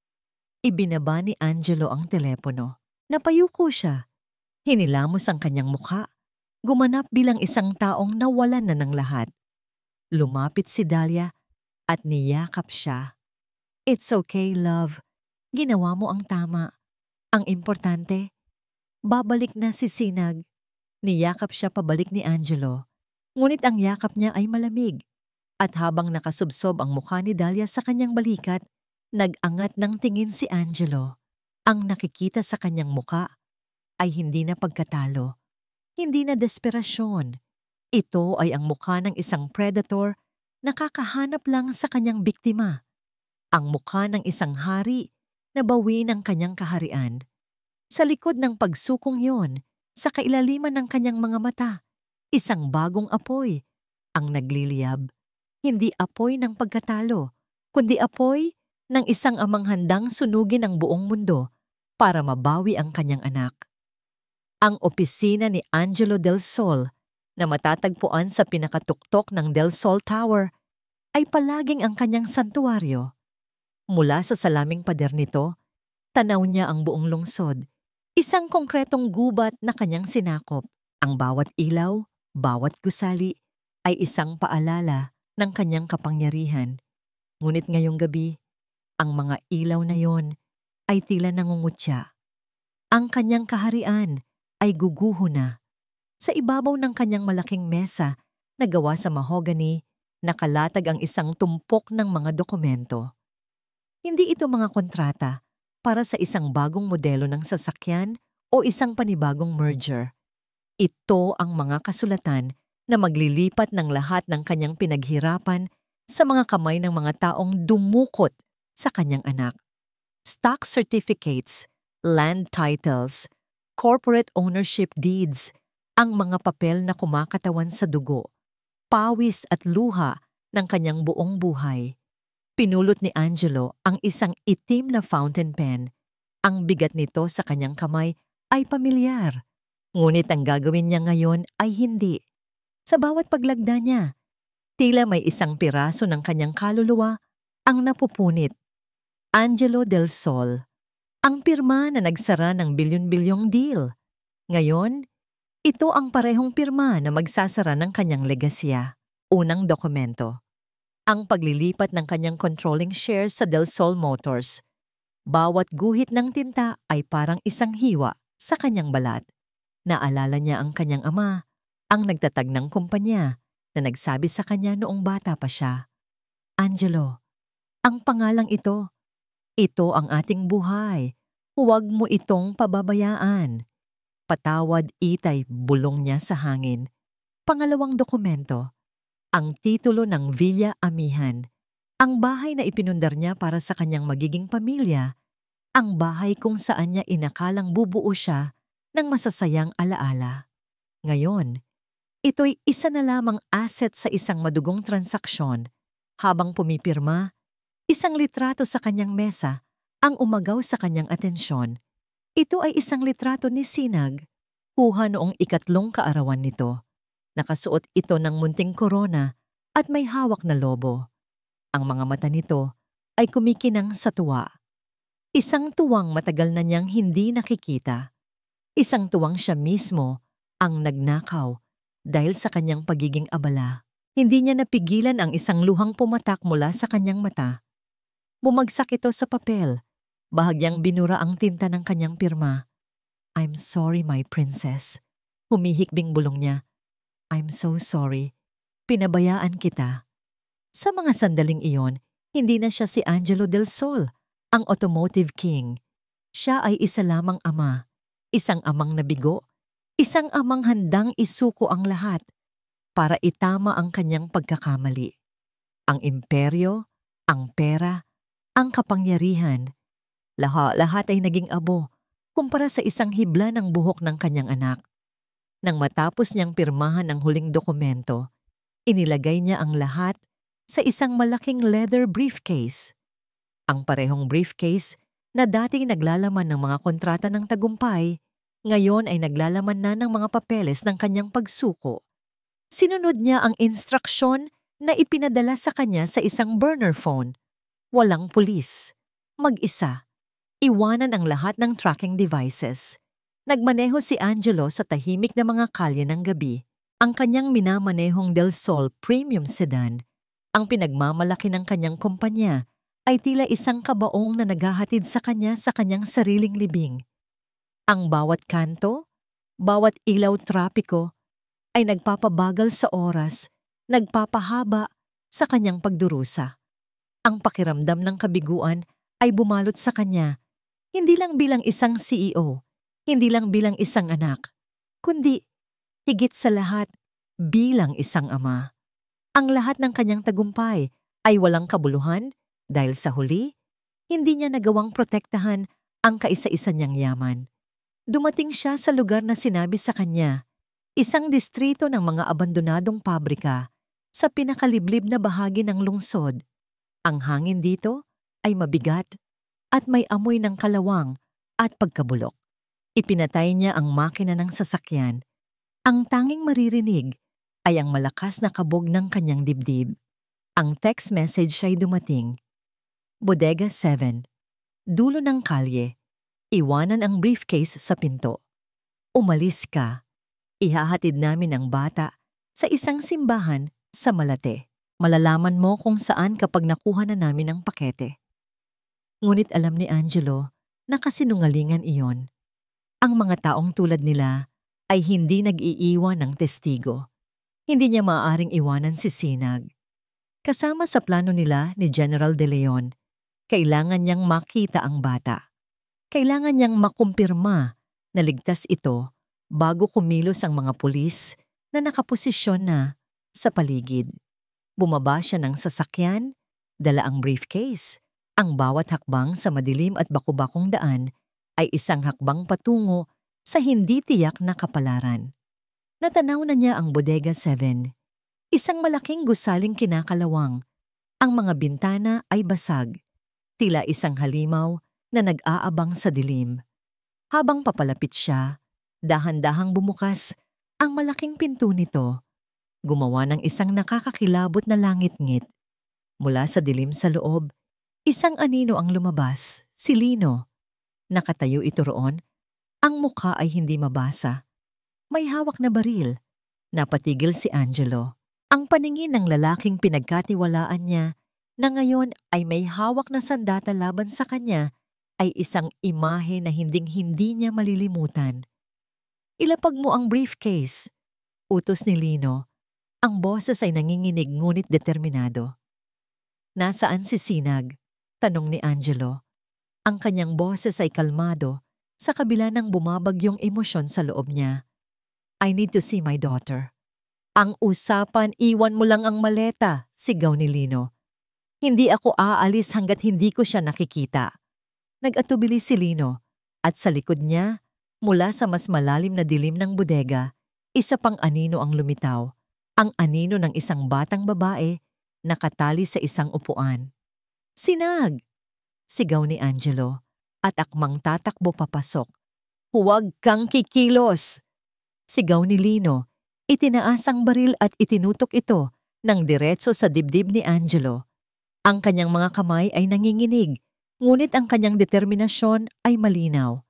Ibinaba ni Angelo ang telepono. Napayuko siya. Hinilamos ang kanyang mukha. Gumanap bilang isang taong nawalan na ng lahat. Lumapit si Dahlia at niyakap siya. "It's okay, love. Ginawa mo ang tama. Ang importante, babalik na si Sinag." Niyakap siya pabalik ni Angelo. Ngunit ang yakap niya ay malamig. At habang nakasubsob ang mukha ni Dahlia sa kanyang balikat, nag-angat ng tingin si Angelo. Ang nakikita sa kanyang mukha ay hindi na pagkatalo, hindi na desperasyon. Ito ay ang mukha ng isang predator na kakahanap lang sa kanyang biktima. Ang mukha ng isang hari na bawi ng kanyang kaharian. Sa likod ng pagsukong yon, sa kailaliman ng kanyang mga mata, isang bagong apoy ang nagliliyab. Hindi apoy ng pagkatalo, kundi apoy ng isang amang handang sunugin ang buong mundo para mabawi ang kanyang anak. Ang opisina ni Angelo Del Sol na matatagpuan sa pinakatuktok ng Del Sol Tower ay palaging ang kanyang santuwaryo. Mula sa salaming pader nito, tanaw niya ang buong lungsod, isang konkretong gubat na kanyang sinakop. Ang bawat ilaw, bawat gusali ay isang paalala ng kanyang kapangyarihan. Ngunit ngayong gabi, ang mga ilaw na yon ay tila nangungutya. Ang kanyang kaharian ay guguho na. Sa ibabaw ng kanyang malaking mesa na gawa sa mahogany, nakalatag ang isang tumpok ng mga dokumento. Hindi ito mga kontrata para sa isang bagong modelo ng sasakyan o isang panibagong merger. Ito ang mga kasulatan na maglilipat ng lahat ng kanyang pinaghirapan sa mga kamay ng mga taong dumukot sa kanyang anak. Stock certificates, land titles, corporate ownership deeds, ang mga papel na kumakatawan sa dugo, pawis at luha ng kanyang buong buhay. Pinulot ni Angelo ang isang itim na fountain pen. Ang bigat nito sa kanyang kamay ay pamilyar, ngunit ang gagawin niya ngayon ay hindi. Sa bawat paglagda niya, tila may isang piraso ng kanyang kaluluwa ang napupunit. Angelo Del Sol, ang pirma na nagsara ng bilyon-bilyong deal. Ngayon, ito ang parehong pirma na magsasara ng kanyang legasya. Unang dokumento, ang paglilipat ng kanyang controlling shares sa Del Sol Motors. Bawat guhit ng tinta ay parang isang hiwa sa kanyang balat. Naalala niya ang kanyang ama, ang nagtatag ng kumpanya, na nagsabi sa kanya noong bata pa siya, "Angelo, ang pangalang ito ang ating buhay. Huwag mo itong pababayaan." Patawad itay bulong niya sa hangin. Pangalawang dokumento, ang titulo ng Villa Amihan, ang bahay na ipinundar niya para sa kanyang magiging pamilya, ang bahay kung saan niya inakalang bubuo siya ng masasayang alaala. Ngayon, ito'y isa na lamang asset sa isang madugong transaksyon. Habang pumipirma, isang litrato sa kanyang mesa ang umagaw sa kanyang atensyon. Ito ay isang litrato ni Sinag, kuha noong 3 kaarawan nito. Nakasuot ito ng munting korona at may hawak na lobo. Ang mga mata nito ay kumikinang sa tuwa. Isang tuwang matagal na niyang hindi nakikita. Isang tuwang siya mismo ang nagnakaw dahil sa kanyang pagiging abala. Hindi niya napigilan ang isang luhang pumatak mula sa kanyang mata. Bumagsak ito sa papel. Bahagyang binura ang tinta ng kanyang pirma. "I'm sorry, my princess." Humihikbing bulong niya. "I'm so sorry. pinabayaan kita. Sa mga sandaling iyon, hindi na siya si Angelo Del Sol, ang automotive king. Siya ay isa lamang ama, isang amang nabigo, isang amang handang isuko ang lahat para itama ang kanyang pagkakamali. Ang imperyo, ang pera, ang kapangyarihan, lahat ay naging abo kumpara sa isang hibla ng buhok ng kanyang anak. Nang matapos niyang pirmahan ang huling dokumento, inilagay niya ang lahat sa isang malaking leather briefcase. Ang parehong briefcase na dating naglalaman ng mga kontrata ng tagumpay, ngayon ay naglalaman na ng mga papeles ng kanyang pagsuko. Sinunod niya ang instruksyon na ipinadala sa kanya sa isang burner phone. Walang pulis. Mag-isa. Iwanan ang lahat ng tracking devices. Nagmaneho si Angelo sa tahimik na mga kalye ng gabi. Ang kanyang minamanehong Del Sol premium sedan, ang pinagmamalaki ng kanyang kumpanya, ay tila isang kabaong na naghahatid sa kanyang sariling libing. Ang bawat kanto, bawat ilaw trapiko, ay nagpapabagal sa oras, nagpapahaba sa kanyang pagdurusa. Ang pakiramdam ng kabiguan ay bumalot sa kanya, hindi lang bilang isang CEO, hindi lang bilang isang anak, kundi higit sa lahat bilang isang ama. Ang lahat ng kanyang tagumpay ay walang kabuluhan dahil sa huli, hindi niya nagawang protektahan ang kaisa-isa niyang yaman. Dumating siya sa lugar na sinabi sa kanya, isang distrito ng mga abandonadong pabrika sa pinakaliblib na bahagi ng lungsod. Ang hangin dito ay mabigat at may amoy ng kalawang at pagkabulok. Ipinatay niya ang makina ng sasakyan. Ang tanging maririnig ay ang malakas na kabog ng kanyang dibdib. Ang text message ay dumating. Bodega 7. Dulo ng kalye. Iwanan ang briefcase sa pinto. Umalis ka. Ihahatid namin ang bata sa isang simbahan sa Malate. Malalaman mo kung saan kapag nakuha na namin ang pakete. Ngunit alam ni Angelo na kasinungalingan iyon. Ang mga taong tulad nila ay hindi nag-iiwan ng testigo. Hindi niya maaaring iwanan si Sinag. Kasama sa plano nila ni General De Leon, kailangan niyang makita ang bata. Kailangan niyang makumpirma na ligtas ito bago kumilos ang mga pulis na nakaposisyon na sa paligid. Bumaba siya ng sasakyan, dala ang briefcase. Ang bawat hakbang sa madilim at bakubakong daan ay isang hakbang patungo sa hindi tiyak na kapalaran. Natanaw na niya ang Bodega 7. Isang malaking gusaling kinakalawang. Ang mga bintana ay basag. Tila isang halimaw na nag-aabang sa dilim. Habang papalapit siya, dahan-dahang bumukas ang malaking pinto nito. Gumawa ng isang nakakakilabot na langit-ngit. Mula sa dilim sa loob, isang anino ang lumabas, si Lino. Nakatayo ito roon. Ang mukha ay hindi mabasa. May hawak na baril. Napatigil si Angelo. Ang paningin ng lalaking pinagkatiwalaan niya na ngayon ay may hawak na sandata laban sa kanya ay isang imahe na hinding-hindi niya malilimutan. Ilapag mo ang briefcase. Utos ni Lino. Ang boses ay nanginginig ngunit determinado. Nasaan si Sinag? Tanong ni Angelo. Ang kanyang boses ay kalmado sa kabila ng bumabagyong emosyon sa loob niya. I need to see my daughter. Ang usapan, iwan mo lang ang maleta, sigaw ni Lino. Hindi ako aalis hanggat hindi ko siya nakikita. Nag-atubili si Lino at sa likod niya, mula sa mas malalim na dilim ng bodega, isa pang anino ang lumitaw. Ang anino ng isang batang babae nakatali sa isang upuan. Sinag! Sigaw ni Angelo at akmang tatakbo papasok. Huwag kang kikilos! Sigaw ni Lino. Itinaas ang baril at itinutok ito ng diretso sa dibdib ni Angelo. Ang kanyang mga kamay ay nanginginig, ngunit ang kanyang determinasyon ay malinaw.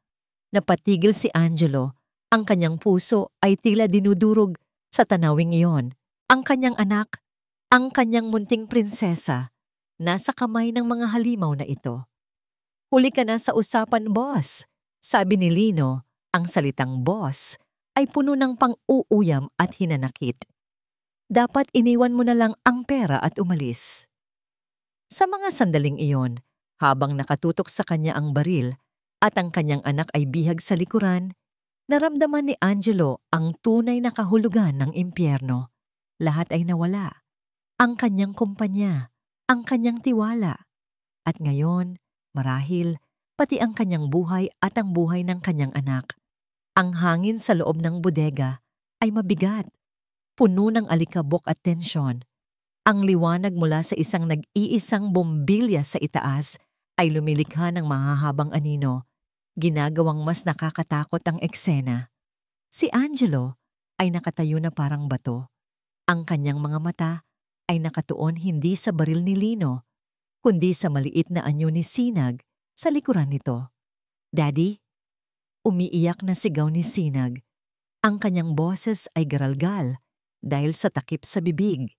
Napatigil si Angelo. Ang kanyang puso ay tila dinudurog sa tanawing iyon. Ang kanyang anak, ang kanyang munting prinsesa, nasa kamay ng mga halimaw na ito. Huli ka na sa usapan, boss, sabi ni Lino. Ang salitang boss ay puno ng pang-uuyam at hinanakit. Dapat iniwan mo na lang ang pera at umalis. Sa mga sandaling iyon, habang nakatutok sa kanya ang baril at ang kanyang anak ay bihag sa likuran, naramdaman ni Angelo ang tunay na kahulugan ng impyerno. Lahat ay nawala. Ang kanyang kumpanya, ang kanyang tiwala. At ngayon, marahil, pati ang kanyang buhay at ang buhay ng kanyang anak. Ang hangin sa loob ng bodega ay mabigat, puno ng alikabok at tensyon. Ang liwanag mula sa isang nag-iisang bombilya sa itaas ay lumilikha ng mahahabang anino, ginagawang mas nakakatakot ang eksena. Si Angelo ay nakatayo na parang bato. Ang kanyang mga mata ay nakatuon hindi sa baril ni Lino, kundi sa maliit na anyo ni Sinag sa likuran nito. "Daddy?" Umiiyak na sigaw ni Sinag. Ang kanyang boses ay garalgal dahil sa takip sa bibig.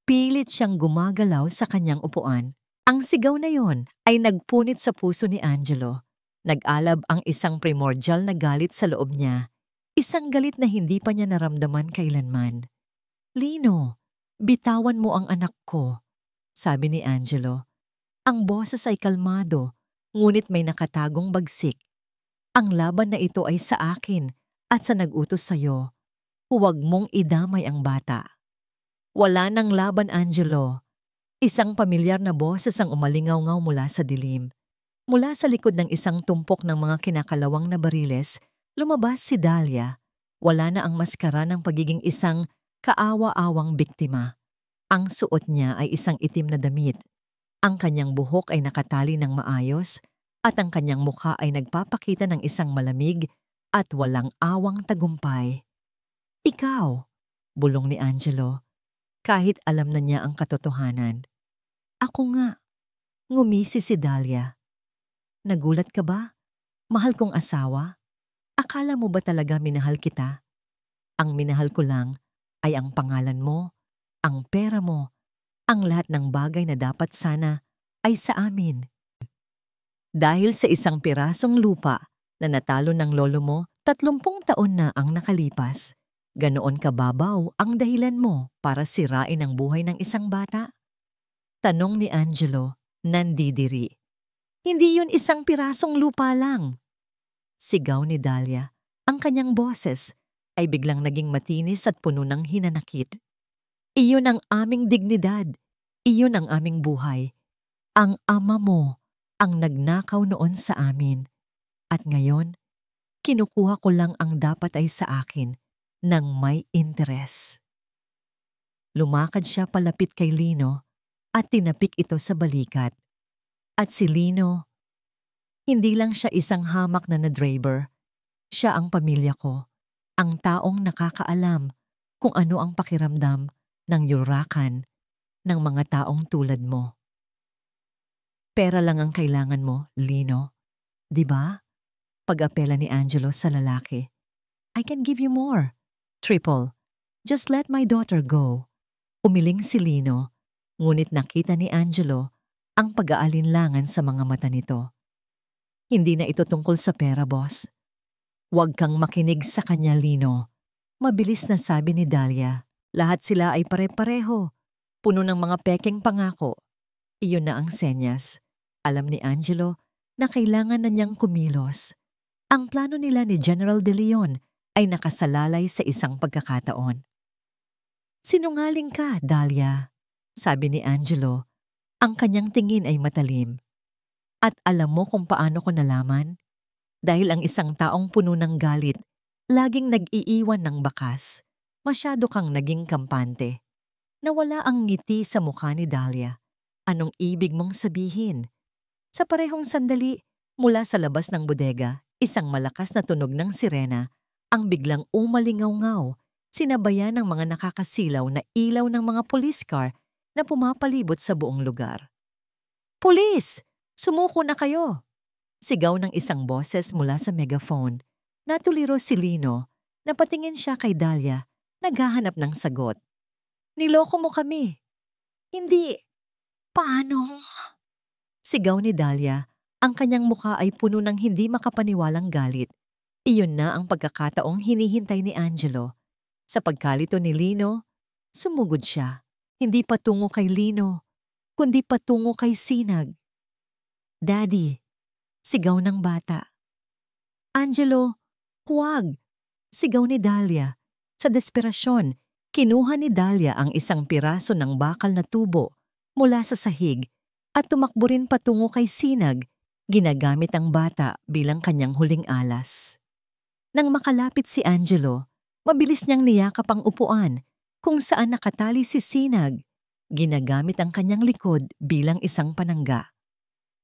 Pilit siyang gumagalaw sa kanyang upuan. Ang sigaw na yon ay nagpunit sa puso ni Angelo. Nag-alab ang isang primordial na galit sa loob niya. Isang galit na hindi pa niya naramdaman kailanman. "Lino, bitawan mo ang anak ko," sabi ni Angelo. Ang boses ay kalmado, ngunit may nakatagong bagsik. "Ang laban na ito ay sa akin at sa nag-utos sa'yo. Huwag mong idamay ang bata." "Wala nang laban, Angelo." Isang pamilyar na boses ang umalingaw-ngaw mula sa dilim. Mula sa likod ng isang tumpok ng mga kinakalawang na bariles, lumabas si Dahlia. Wala na ang maskara ng pagiging isang kaawa-awang biktima. Ang suot niya ay isang itim na damit. Ang kanyang buhok ay nakatali ng maayos at ang kanyang mukha ay nagpapakita ng isang malamig at walang awang tagumpay. "Ikaw," bulong ni Angelo, kahit alam na niya ang katotohanan. "Ako nga," ngumisi si Dahlia. "Nagulat ka ba? Mahal kong asawa? Akala mo ba talaga minahal kita? Ang minahal ko lang ay ang pangalan mo, ang pera mo, ang lahat ng bagay na dapat sana ay sa amin. Dahil sa isang pirasong lupa na natalo ng lolo mo, 30 taon na ang nakalipas. Ganoon kababaw ang dahilan mo para sirain ang buhay ng isang bata?" Tanong ni Angelo, nandidiri. "Hindi yun isang pirasong lupa lang," sigaw ni Dahlia. Ang kanyang boses ay biglang naging matinis at puno ng hinanakit. "Iyon ang aming dignidad. Iyon ang aming buhay. Ang ama mo ang nagnakaw noon sa amin. At ngayon, kinukuha ko lang ang dapat ay sa akin ng may interes." Lumakad siya palapit kay Lino at tinapik ito sa balikat. At si Lino, hindi lang siya isang hamak na driver. Siya ang pamilya ko, ang taong nakakaalam kung ano ang pakiramdam ng yurakan ng mga taong tulad mo. "Pera lang ang kailangan mo, Lino. Di ba?" Pag-apela ni Angelo sa lalaki. "I can give you more. Triple. Just let my daughter go." Umiling si Lino, ngunit nakita ni Angelo ang pag-aalinlangan sa mga mata nito. "Hindi na ito tungkol sa pera, boss." "Huwag kang makinig sa kanya, Lino," mabilis na sabi ni Dahlia. "Lahat sila ay pare-pareho, puno ng mga pekeng pangako." Iyon na ang senyas. Alam ni Angelo na kailangan na niyang kumilos. Ang plano nila ni General De Leon ay nakasalalay sa isang pagkakataon. "Sinungaling ka, Dahlia," sabi ni Angelo. Ang kanyang tingin ay matalim. "At alam mo kung paano ko nalaman? Dahil ang isang taong puno ng galit, laging nag-iiwan ng bakas. Masyado kang naging kampante." Nawala ang ngiti sa mukha ni Dahlia. "Anong ibig mong sabihin?" Sa parehong sandali, mula sa labas ng bodega, isang malakas na tunog ng sirena ang biglang umalingaw-ngaw, sinabayan ng mga nakakasilaw na ilaw ng mga police car na pumapalibot sa buong lugar. "Pulis! Sumuko na kayo!" Sigaw ng isang boses mula sa megaphone. Natuliro si Lino. Napatingin siya kay Dahlia, naghahanap ng sagot. "Niloko mo kami." "Hindi. Paano?" Sigaw ni Dahlia. Ang kanyang mukha ay puno ng hindi makapaniwalang galit. Iyon na ang pagkakataong hinihintay ni Angelo. Sa pagkalito ni Lino, Sumugod siya, hindi patungo kay Lino, kundi patungo kay Sinag. "Daddy," sigaw ng bata. "Angelo, huwag!" Sigaw ni Dahlia. Sa desperasyon, kinuha ni Dahlia ang isang piraso ng bakal na tubo mula sa sahig at tumakbo rin patungo kay Sinag, ginagamit ang bata bilang kanyang huling alas. Nang makalapit si Angelo, mabilis niyang niyakap ang upuan kung saan nakatali si Sinag, ginagamit ang kanyang likod bilang isang panangga.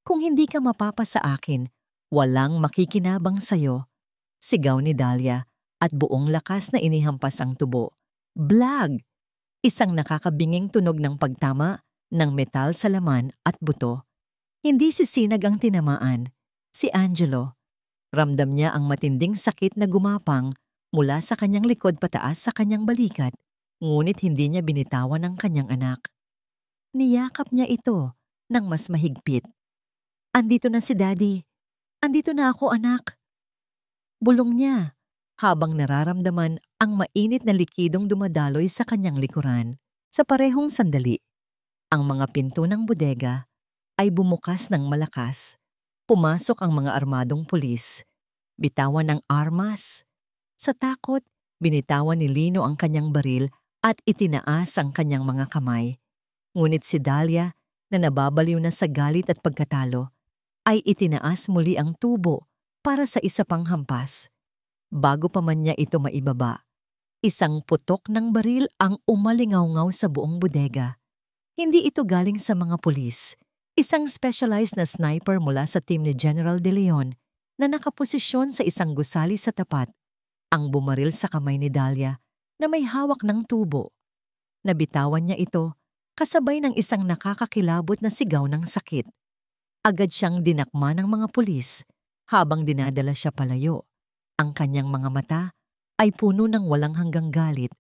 "Kung hindi ka mapapa sa akin, walang makikinabang sayo," sigaw ni Dahlia at buong lakas na inihampas ang tubo. Blag! Isang nakakabinging tunog ng pagtama ng metal sa laman at buto. Hindi si Sinag ang tinamaan, si Angelo. Ramdam niya ang matinding sakit na gumapang mula sa kanyang likod pataas sa kanyang balikat, ngunit hindi niya binitawan ang kanyang anak. Niyakap niya ito ng mas mahigpit. "Andito na si Daddy. Andito na ako, anak." Bulong niya habang nararamdaman ang mainit na likidong dumadaloy sa kanyang likuran. Sa parehong sandali, ang mga pinto ng bodega ay bumukas ng malakas. Pumasok ang mga armadong pulis. Bitawan ng armas. Sa takot, binitawan ni Lino ang kanyang baril at itinaas ang kanyang mga kamay. Ngunit si Dahlia, na nababaliw na sa galit at pagkatalo, ay itinaas muli ang tubo para sa isa pang hampas. Bago pa man niya ito maibaba, isang putok ng baril ang umalingaw-ngaw sa buong bodega. Hindi ito galing sa mga pulis. Isang specialized na sniper mula sa team ni General De Leon na nakaposisyon sa isang gusali sa tapat ang bumaril sa kamay ni Dahlia na may hawak ng tubo. Nabitawan niya ito kasabay ng isang nakakakilabot na sigaw ng sakit. Agad siyang dinakma ng mga pulis habang dinadala siya palayo. Ang kanyang mga mata ay puno ng walang hanggang galit,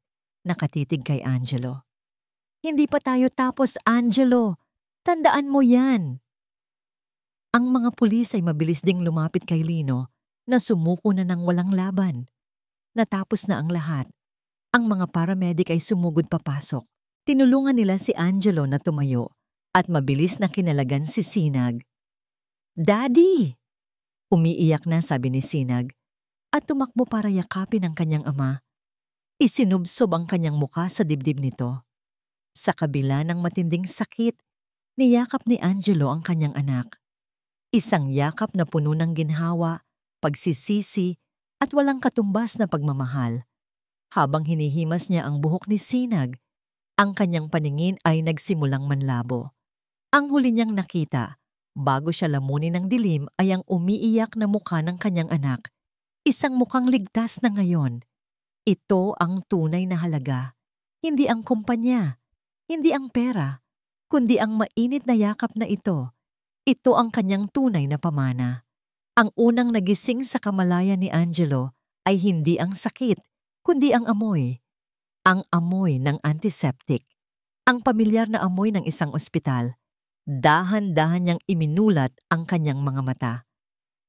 nakatitig kay Angelo. "Hindi pa tayo tapos, Angelo. Tandaan mo yan." Ang mga pulis ay mabilis ding lumapit kay Lino na sumuko na ng walang laban. Natapos na ang lahat. Ang mga paramedic ay sumugod papasok. Tinulungan nila si Angelo na tumayo at mabilis na kinalagan si Sinag. "Daddy!" Umiiyak na, sabi ni Sinag at tumakbo para yakapin ang kanyang ama. Isinubsob ang kanyang muka sa dibdib nito. Sa kabila ng matinding sakit, niyakap ni Angelo ang kanyang anak. Isang yakap na puno ng ginhawa, pagsisisi at walang katumbas na pagmamahal. Habang hinihimas niya ang buhok ni Sinag, ang kanyang paningin ay nagsimulang manlabo. Ang huli niyang nakita, bago siya lamunin ng dilim, ay ang umiiyak na mukha ng kanyang anak. Isang mukhang ligtas na ngayon. Ito ang tunay na halaga. Hindi ang kumpanya, hindi ang pera, kundi ang mainit na yakap na ito. Ito ang kanyang tunay na pamana. Ang unang nagising sa kamalayan ni Angelo ay hindi ang sakit, kundi ang amoy. Ang amoy ng antiseptic. Ang pamilyar na amoy ng isang ospital. Dahan-dahan niyang iminulat ang kanyang mga mata.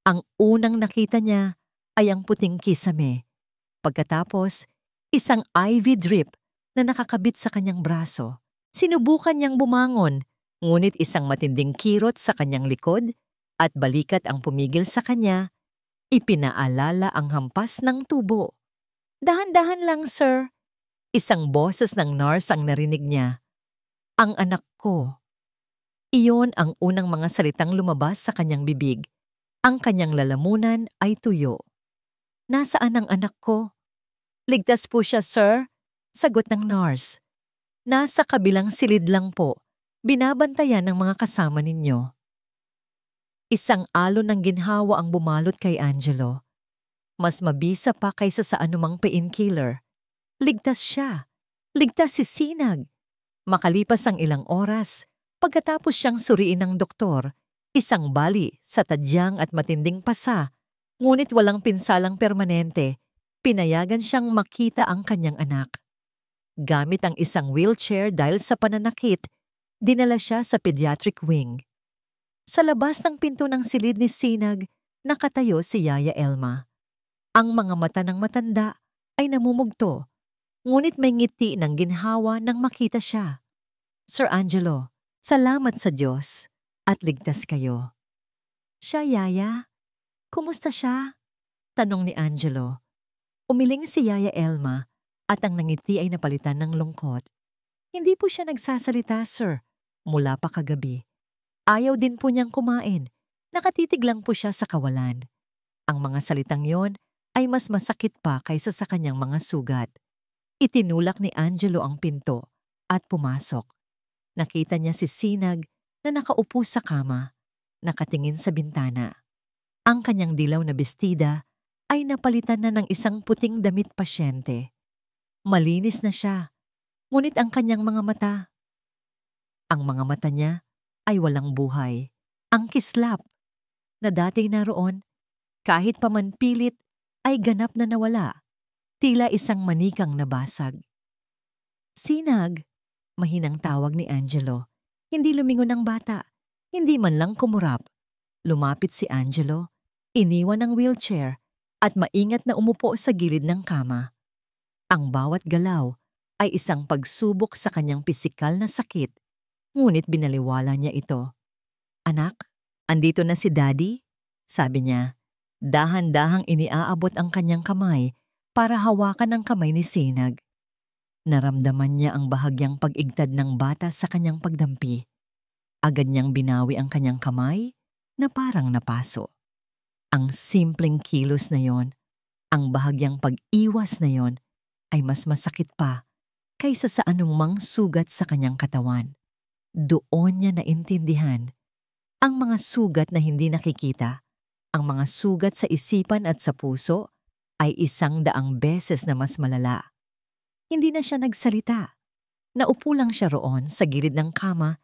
Ang unang nakita niya ay ang puting kisame. Pagkatapos, isang IV drip na nakakabit sa kanyang braso. Sinubukan niyang bumangon, ngunit isang matinding kirot sa kanyang likod at balikat ang pumigil sa kanya. Ipinaalala ang hampas ng tubo. "Dahan-dahan lang, sir." Isang boses ng nurse ang narinig niya. "Ang anak ko." Iyon ang unang mga salitang lumabas sa kanyang bibig. Ang kanyang lalamunan ay tuyo. "Nasaan ang anak ko?" "Ligtas po siya, sir," sagot ng nurse. "Nasa kabilang silid lang po. Binabantayan ng mga kasama ninyo." Isang alon ng ginhawa ang bumalot kay Angelo. Mas mabisa pa kaysa sa anumang painkiller. Ligtas siya. Ligtas si Sinag. Makalipas ang ilang oras, pagkatapos siyang suriin ng doktor, isang bali sa tadyang at matinding pasa, ngunit walang pinsalang permanente, pinayagan siyang makita ang kanyang anak. Gamit ang isang wheelchair dahil sa pananakit, dinala siya sa pediatric wing. Sa labas ng pinto ng silid ni Sinag, nakatayo si Yaya Elma. Ang mga mata ng matanda ay namumugto. ngunit may ngiti ng ginhawa nang makita siya. Sir Angelo, salamat sa Diyos at ligtas kayo. Siya, Yaya? Kumusta siya? Tanong ni Angelo. Umiling si Yaya Elma at ang nangiti ay napalitan ng lungkot. Hindi po siya nagsasalita, sir, mula pa kagabi. Ayaw din po niyang kumain. Nakatitig lang po siya sa kawalan. Ang mga salitang yon ay mas masakit pa kaysa sa kanyang mga sugat. Itinulak ni Angelo ang pinto at pumasok. Nakita niya si Sinag na nakaupo sa kama, nakatingin sa bintana. Ang kanyang dilaw na bestida ay napalitan na ng isang puting damit pasyente. Malinis na siya, ngunit ang kanyang mga mata. Ang mga mata niya ay walang buhay. Ang kislap na dati naroon, kahit pamanpilit, ay ganap na nawala. Tila isang manikang nabasag. Sinag, mahinang tawag ni Angelo. Hindi lumingon ang bata. Hindi man lang kumurap. Lumapit si Angelo, iniwan ang wheelchair at maingat na umupo sa gilid ng kama. Ang bawat galaw ay isang pagsubok sa kanyang pisikal na sakit, ngunit binaliwala niya ito. Anak, andito na si Daddy? Sabi niya. Dahan-dahang iniaabot ang kanyang kamay para hawakan ang kamay ni Sinag. Naramdaman niya ang bahagyang pag-igtad ng bata sa kanyang pagdampi. Agad niyang binawi ang kanyang kamay na parang napaso. Ang simpleng kilos na yon, ang bahagyang pag-iwas na yon, ay mas masakit pa kaysa sa anumang sugat sa kanyang katawan. Doon niya naintindihan ang mga sugat na hindi nakikita. Ang mga sugat sa isipan at sa puso ay 100 beses na mas malala. Hindi na siya nagsalita. Naupo lang siya roon sa gilid ng kama,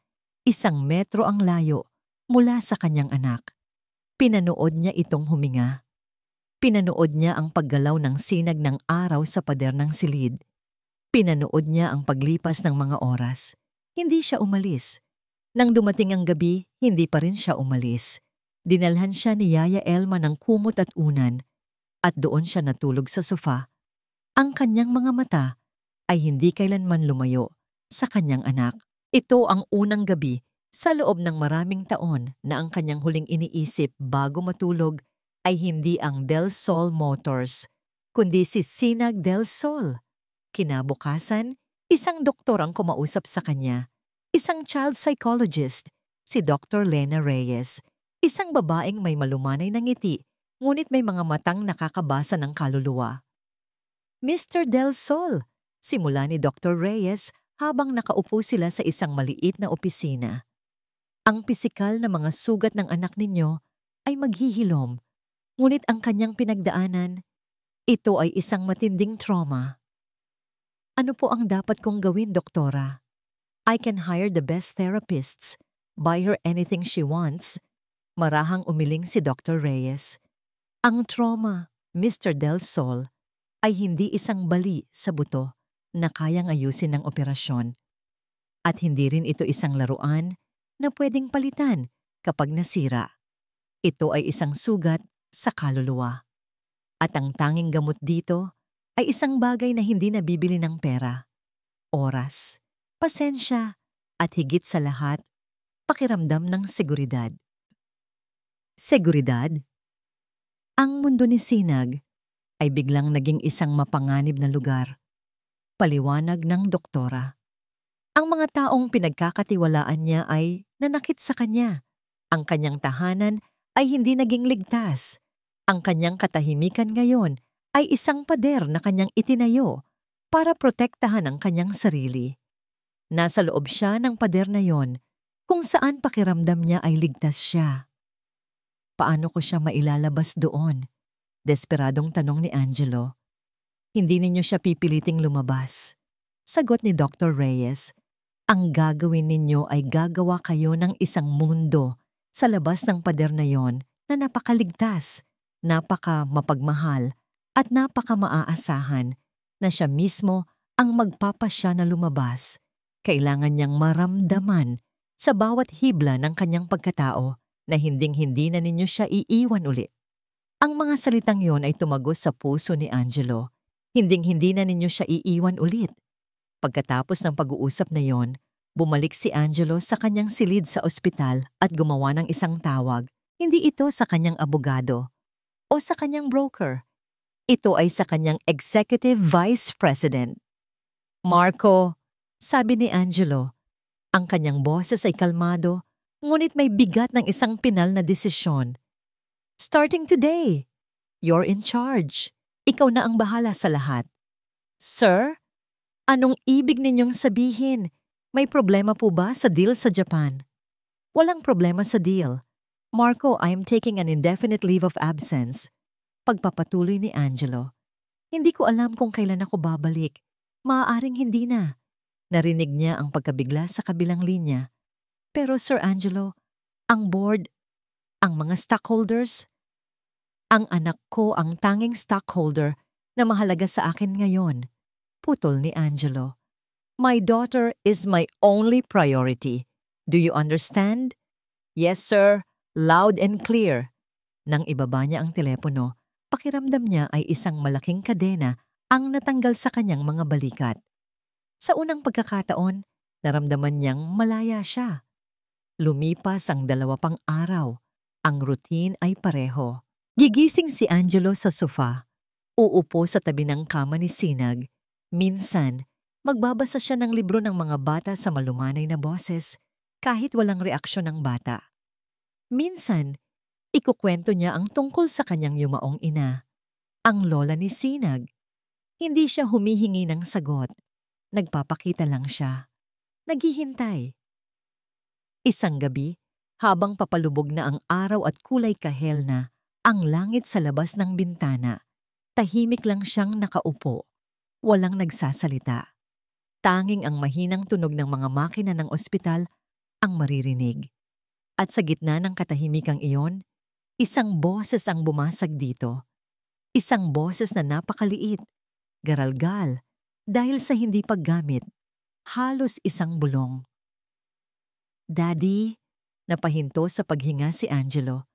1 metro ang layo mula sa kanyang anak. Pinanood niya itong huminga. Pinanood niya ang paggalaw ng sinag ng araw sa pader ng silid. Pinanood niya ang paglipas ng mga oras. Hindi siya umalis. Nang dumating ang gabi, hindi pa rin siya umalis. Dinalhan siya ni Yaya Elma ng kumot at unan at doon siya natulog sa sofa. Ang kanyang mga mata ay hindi kailanman lumayo sa kanyang anak. Ito ang unang gabi sa loob ng maraming taon na ang kanyang huling iniisip bago matulog ay hindi ang Del Sol Motors, kundi si Sinag Del Sol. Kinabukasan, isang doktor ang kumausap sa kanya, isang child psychologist, si Dr. Lena Reyes. Isang babaeng may malumanay na ngiti, ngunit may mga matang nakakabasa ng kaluluwa. Mr. Del Sol, simula ni Dr. Reyes habang nakaupo sila sa isang maliit na opisina. Ang pisikal na mga sugat ng anak ninyo ay maghihilom, ngunit ang kanyang pinagdaanan, ito ay isang matinding trauma. Ano po ang dapat kong gawin, doktora? I can hire the best therapists, buy her anything she wants. Marahang umiling si Dr. Reyes. Ang trauma, Mr. Del Sol, ay hindi isang bali sa buto na kayang ayusin ng operasyon. At hindi rin ito isang laruan na pwedeng palitan kapag nasira. Ito ay isang sugat sa kaluluwa. At ang tanging gamot dito ay isang bagay na hindi nabibili ng pera. Oras, pasensya, at higit sa lahat, pakiramdam ng seguridad. Seguridad? Ang mundo ni Sinag ay biglang naging isang mapanganib na lugar. Paliwanag ng doktora. Ang mga taong pinagkakatiwalaan niya ay nanakit sa kanya. Ang kanyang tahanan ay hindi naging ligtas. Ang kanyang katahimikan ngayon ay isang pader na kanyang itinayo para protektahan ang kanyang sarili. Nasa loob siya ng pader na yon kung saan pakiramdam niya ay ligtas siya. Paano ko siya mailalabas doon? Desperadong tanong ni Angelo. Hindi ninyo siya pipiliting lumabas. Sagot ni Dr. Reyes, ang gagawin ninyo ay gagawa kayo ng isang mundo sa labas ng pader na yon na napakaligtas, napaka-mapagmahal at napaka-maaasahan na siya mismo ang magpapasya na lumabas. Kailangan niyang maramdaman sa bawat hibla ng kanyang pagkatao na hinding-hindi na ninyo siya iiwan ulit. Ang mga salitang yon ay tumagos sa puso ni Angelo. Hinding-hindi na ninyo siya iiwan ulit. Pagkatapos ng pag-uusap na yon, bumalik si Angelo sa kanyang silid sa ospital at gumawa ng isang tawag. Hindi ito sa kanyang abogado o sa kanyang broker. Ito ay sa kanyang executive vice president. Marco, sabi ni Angelo, ang kanyang boses ay kalmado, ngunit may bigat ng isang pinal na desisyon. Starting today, you're in charge. Ikaw na ang bahala sa lahat. Sir, anong ibig ninyong sabihin? May problema po ba sa deal sa Japan? Walang problema sa deal. Marco, I am taking an indefinite leave of absence. Pagpapatuloy ni Angelo. Hindi ko alam kung kailan ako babalik. Maaaring hindi na. Narinig niya ang pagkabigla sa kabilang linya. Pero Sir Angelo, ang board, ang mga stockholders, ang anak ko ang tanging stockholder na mahalaga sa akin ngayon. Putol ni Angelo. My daughter is my only priority. Do you understand? Yes, sir. Loud and clear. Nang ibaba niya ang telepono, pakiramdam niya ay isang malaking kadena ang natanggal sa kanyang mga balikat. Sa unang pagkakataon, naramdaman niyang malaya siya. Lumipas ang 2 pang araw. Ang routine ay pareho. Gigising si Angelo sa sofa. Uupo sa tabi ng kama ni Sinag. Minsan, magbabasa siya ng libro ng mga bata sa malumanay na boses kahit walang reaksyon ng bata. Minsan, ikukwento niya ang tungkol sa kanyang yumaong ina, ang lola ni Sinag. Hindi siya humihingi ng sagot. Nagpapakita lang siya. Naghihintay. Isang gabi, habang papalubog na ang araw at kulay kahel na ang langit sa labas ng bintana, tahimik lang siyang nakaupo. Walang nagsasalita. Tanging ang mahinang tunog ng mga makina ng ospital ang maririnig. At sa gitna ng katahimikang iyon, isang boses ang bumasag dito. Isang boses na napakaliit, garalgal, dahil sa hindi paggamit, halos isang bulong. Daddy, napahinto sa paghinga si Angelo.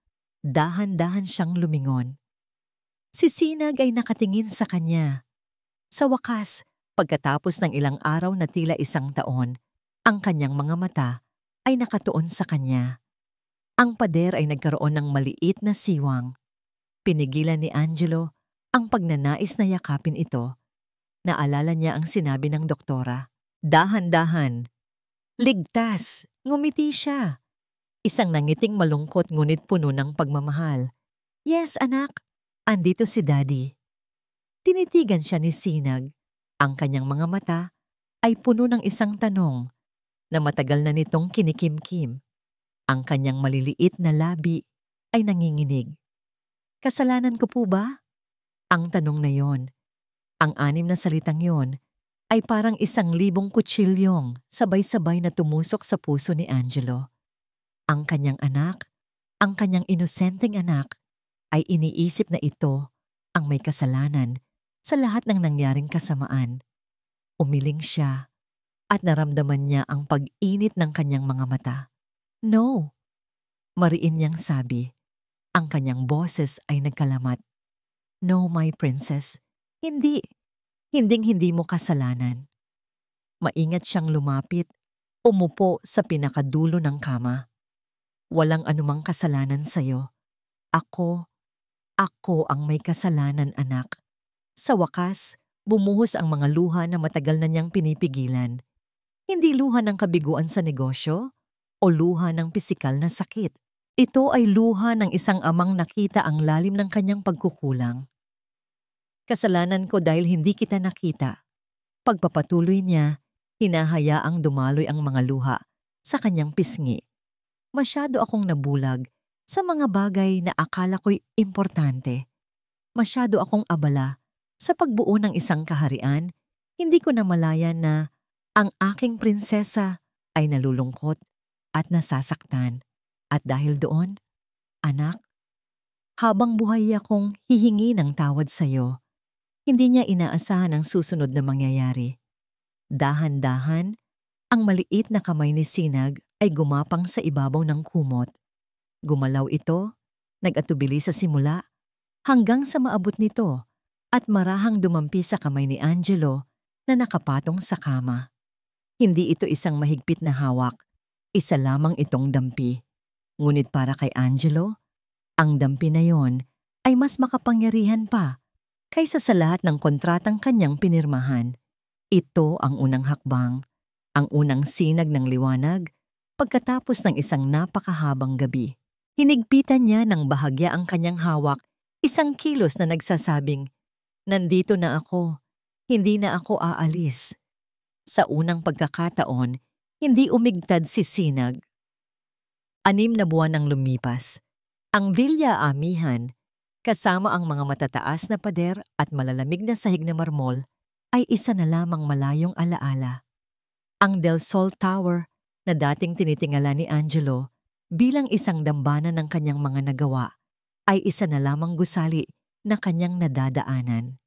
Dahan-dahan siyang lumingon. Si Sinag ay nakatingin sa kanya. Sa wakas, pagkatapos ng ilang araw na tila 1 taon, ang kanyang mga mata ay nakatuon sa kanya. Ang pader ay nagkaroon ng maliit na siwang. Pinigilan ni Angelo ang pagnanais na yakapin ito. Naalala niya ang sinabi ng doktora. Dahan-dahan. Ligtas. Ngumiti siya. Isang nangiting malungkot ngunit puno ng pagmamahal. Yes, anak. Andito si Daddy. Tinitigan siya ni Sinag. Ang kanyang mga mata ay puno ng isang tanong na matagal na nitong kinikimkim. Ang kanyang maliliit na labi ay nanginginig. Kasalanan ko po ba? Ang tanong na yon, ang 6 na salitang yon, ay parang 1,000 kutsilyong sabay-sabay na tumusok sa puso ni Angelo. Ang kanyang anak, ang kanyang inosenteng anak, ay iniisip na ito ang may kasalanan sa lahat ng nangyaring kasamaan. Umiling siya at naramdaman niya ang pag-init ng kanyang mga mata. No, mariin niyang sabi. Ang kanyang boses ay nagkalamat. No, my princess, hindi. Hinding-hindi mo kasalanan. Maingat siyang lumapit, umupo sa pinakadulo ng kama. Walang anumang kasalanan sa'yo. Ako ang may kasalanan, anak. Sa wakas, bumuhos ang mga luha na matagal na niyang pinipigilan. Hindi luha ng kabiguan sa negosyo o luha ng pisikal na sakit. Ito ay luha ng isang amang nakita ang lalim ng kanyang pagkukulang. Kasalanan ko dahil hindi kita nakita. Pagpapatuloy niya, hinahayaang dumaloy ang mga luha sa kanyang pisngi. Masyado akong nabulag sa mga bagay na akala ko'y importante. Masyado akong abala sa pagbuo ng isang kaharian, hindi ko namalayan na ang aking prinsesa ay nalulungkot at nasasaktan. At dahil doon, anak, habang buhay akong hihingi ng tawad sa'yo, hindi niya inaasahan ang susunod na mangyayari. Dahan-dahan, ang maliit na kamay ni Sinag ay gumapang sa ibabaw ng kumot. Gumalaw ito, nag-atubili sa simula, hanggang sa maabot nito at marahang dumampi sa kamay ni Angelo na nakapatong sa kama. Hindi ito isang mahigpit na hawak, isa lamang itong dampi. Ngunit para kay Angelo, ang dampi na yon ay mas makapangyarihan pa kaysa sa lahat ng kontratang kanyang pinirmahan. Ito ang unang hakbang, ang unang sinag ng liwanag pagkatapos ng isang napakahabang gabi. Hinigpitan niya ng bahagya ang kanyang hawak, isang kilos na nagsasabing, "Nandito na ako, hindi na ako aalis." Sa unang pagkakataon, hindi umigtad si Sinag. 6 na buwan ang lumipas. Ang Villa Amihan, kasama ang mga matataas na pader at malalamig na sahig na marmol, ay isa na lamang malayong alaala. Ang Del Sol Tower na dating tinitingala ni Angelo bilang isang dambana ng kanyang mga nagawa ay isa na lamang gusali na kanyang nadadaanan.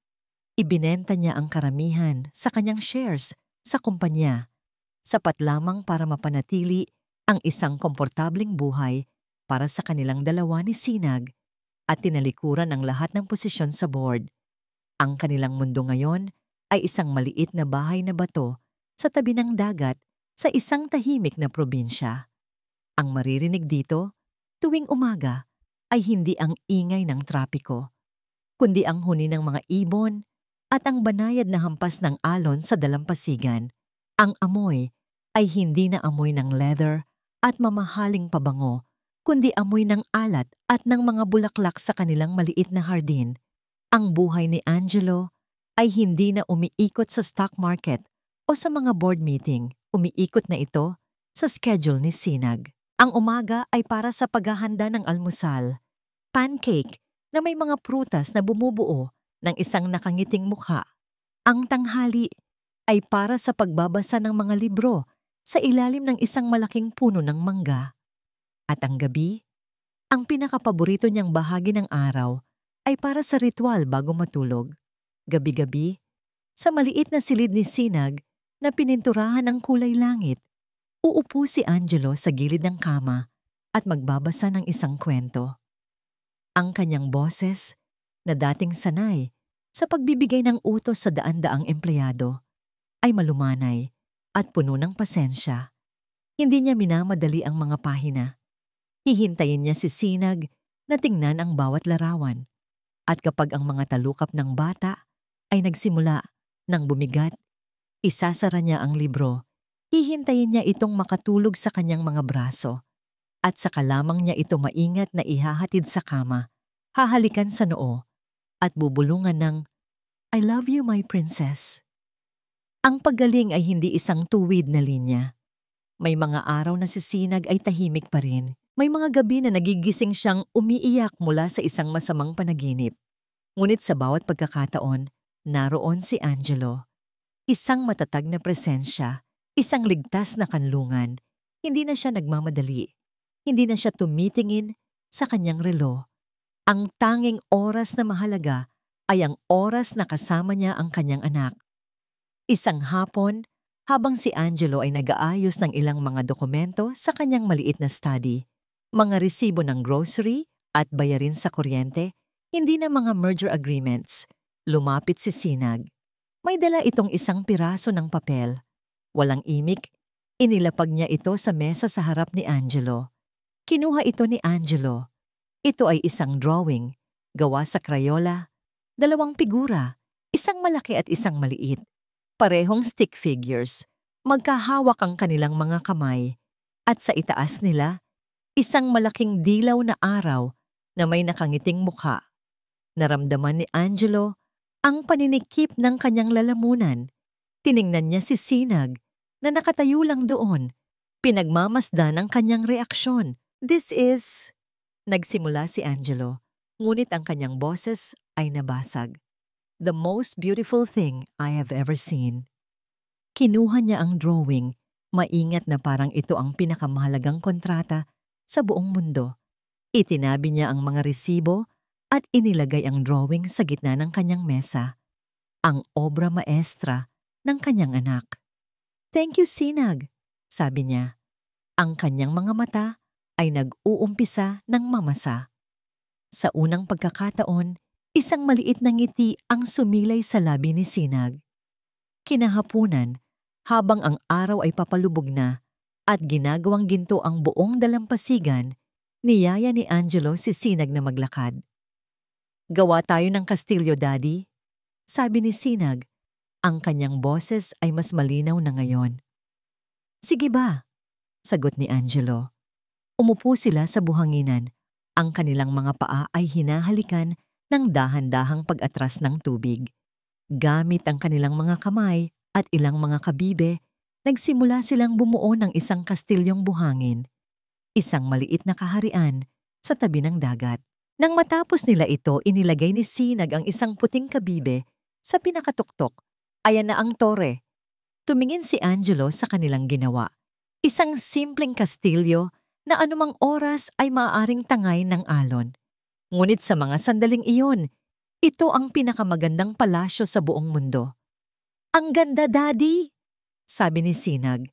Ibinenta niya ang karamihan sa kanyang shares sa kumpanya, sapat lamang para mapanatili ang isang komportableng buhay para sa kanilang dalawa ni Sinag at tinalikuran ang lahat ng posisyon sa board. Ang kanilang mundo ngayon ay isang maliit na bahay na bato sa tabi ng dagat sa isang tahimik na probinsya. Ang maririnig dito tuwing umaga ay hindi ang ingay ng trapiko, kundi ang huni ng mga ibon at ang banayad na hampas ng alon sa dalampasigan. Ang amoy ay hindi na amoy ng leather at mamahaling pabango, kundi amoy ng alat at ng mga bulaklak sa kanilang maliit na hardin. Ang buhay ni Angelo ay hindi na umiikot sa stock market o sa mga board meeting. Umiikot na ito sa schedule ni Sinag. Ang umaga ay para sa paghahanda ng almusal, pancake na may mga prutas na bumubuo ng isang nakangiting mukha. Ang tanghali ay para sa pagbabasa ng mga libro sa ilalim ng isang malaking puno ng mangga. At ang gabi, ang pinakapaborito niyang bahagi ng araw ay para sa ritual bago matulog. Gabi-gabi, sa maliit na silid ni Sinag na pininturahan ng kulay langit, uupo si Angelo sa gilid ng kama at magbabasa ng isang kwento. Ang kanyang boses, na dating sanay sa pagbibigay ng utos sa daan-daang empleyado, ay malumanay at puno ng pasensya. Hindi niya minamadali ang mga pahina. Hihintayin niya si Sinag na tingnan ang bawat larawan. At kapag ang mga talukap ng bata ay nagsimula ng bumigat, isasara niya ang libro. Hihintayin niya itong makatulog sa kanyang mga braso. At saka lamang niya ito maingat na ihahatid sa kama, hahalikan sa noo, at bubulungan ng, "I love you, my princess." Ang paggaling ay hindi isang tuwid na linya. May mga araw na si Sinag ay tahimik pa rin. May mga gabi na nagigising siyang umiiyak mula sa isang masamang panaginip. Ngunit sa bawat pagkakataon, naroon si Angelo. Isang matatag na presensya, isang ligtas na kanlungan. Hindi na siya nagmamadali. Hindi na siya tumitingin sa kanyang relo. Ang tanging oras na mahalaga ay ang oras na kasama niya ang kanyang anak. Isang hapon, habang si Angelo ay nag-aayos ng ilang mga dokumento sa kanyang maliit na study, mga resibo ng grocery at bayarin sa kuryente, hindi na mga merger agreements, lumapit si Sinag. May dala itong isang piraso ng papel. Walang imik, inilapag niya ito sa mesa sa harap ni Angelo. Kinuha ito ni Angelo. Ito ay isang drawing, gawa sa Crayola, 2 figura, isang malaki at isang maliit. Parehong stick figures, magkahawak ang kanilang mga kamay, at sa itaas nila, isang malaking dilaw na araw na may nakangiting mukha. Naramdaman ni Angelo ang paninikip ng kanyang lalamunan. Tiningnan niya si Sinag na nakatayo lang doon. Pinagmamasdan ang kanyang reaksyon. "This is..." Nagsimula si Angelo, ngunit ang kanyang boses ay nabasag. "The most beautiful thing I have ever seen." Kinuha niya ang drawing, maingat na parang ito ang pinakamahalagang kontrata sa buong mundo. Itinabi niya ang mga resibo at inilagay ang drawing sa gitna ng kanyang mesa, ang obra maestra ng kanyang anak. "Thank you, Sinag," sabi niya. Ang kanyang mga mata ay nag-uumpisa ng mamasa. Sa unang pagkakataon, Isang maliit na ngiti ang sumilay sa labi ni Sinag. Kinahapunan, habang ang araw ay papalubog na at ginagawang ginto ang buong dalampasigan, niyaya ni Angelo si Sinag na maglakad. "Gawa tayo ng kastilyo, Daddy," sabi ni Sinag. Ang kanyang boses ay mas malinaw na ngayon. "Sige ba?" sagot ni Angelo. Umupo sila sa buhanginan. Ang kanilang mga paa ay hinahalikan ng dahan-dahang pag-atras ng tubig. Gamit ang kanilang mga kamay at ilang mga kabibe, nagsimula silang bumuo ng isang kastilyong buhangin, isang maliit na kaharian sa tabi ng dagat. Nang matapos nila ito, inilagay ni Sinag ang isang puting kabibe sa pinakatuktok. Ayan na ang tore. Tumingin si Angelo sa kanilang ginawa. Isang simpleng kastilyo na anumang oras ay maaaring tangay ng alon. Ngunit sa mga sandaling iyon, ito ang pinakamagandang palasyo sa buong mundo. "Ang ganda, Daddy!" sabi ni Sinag.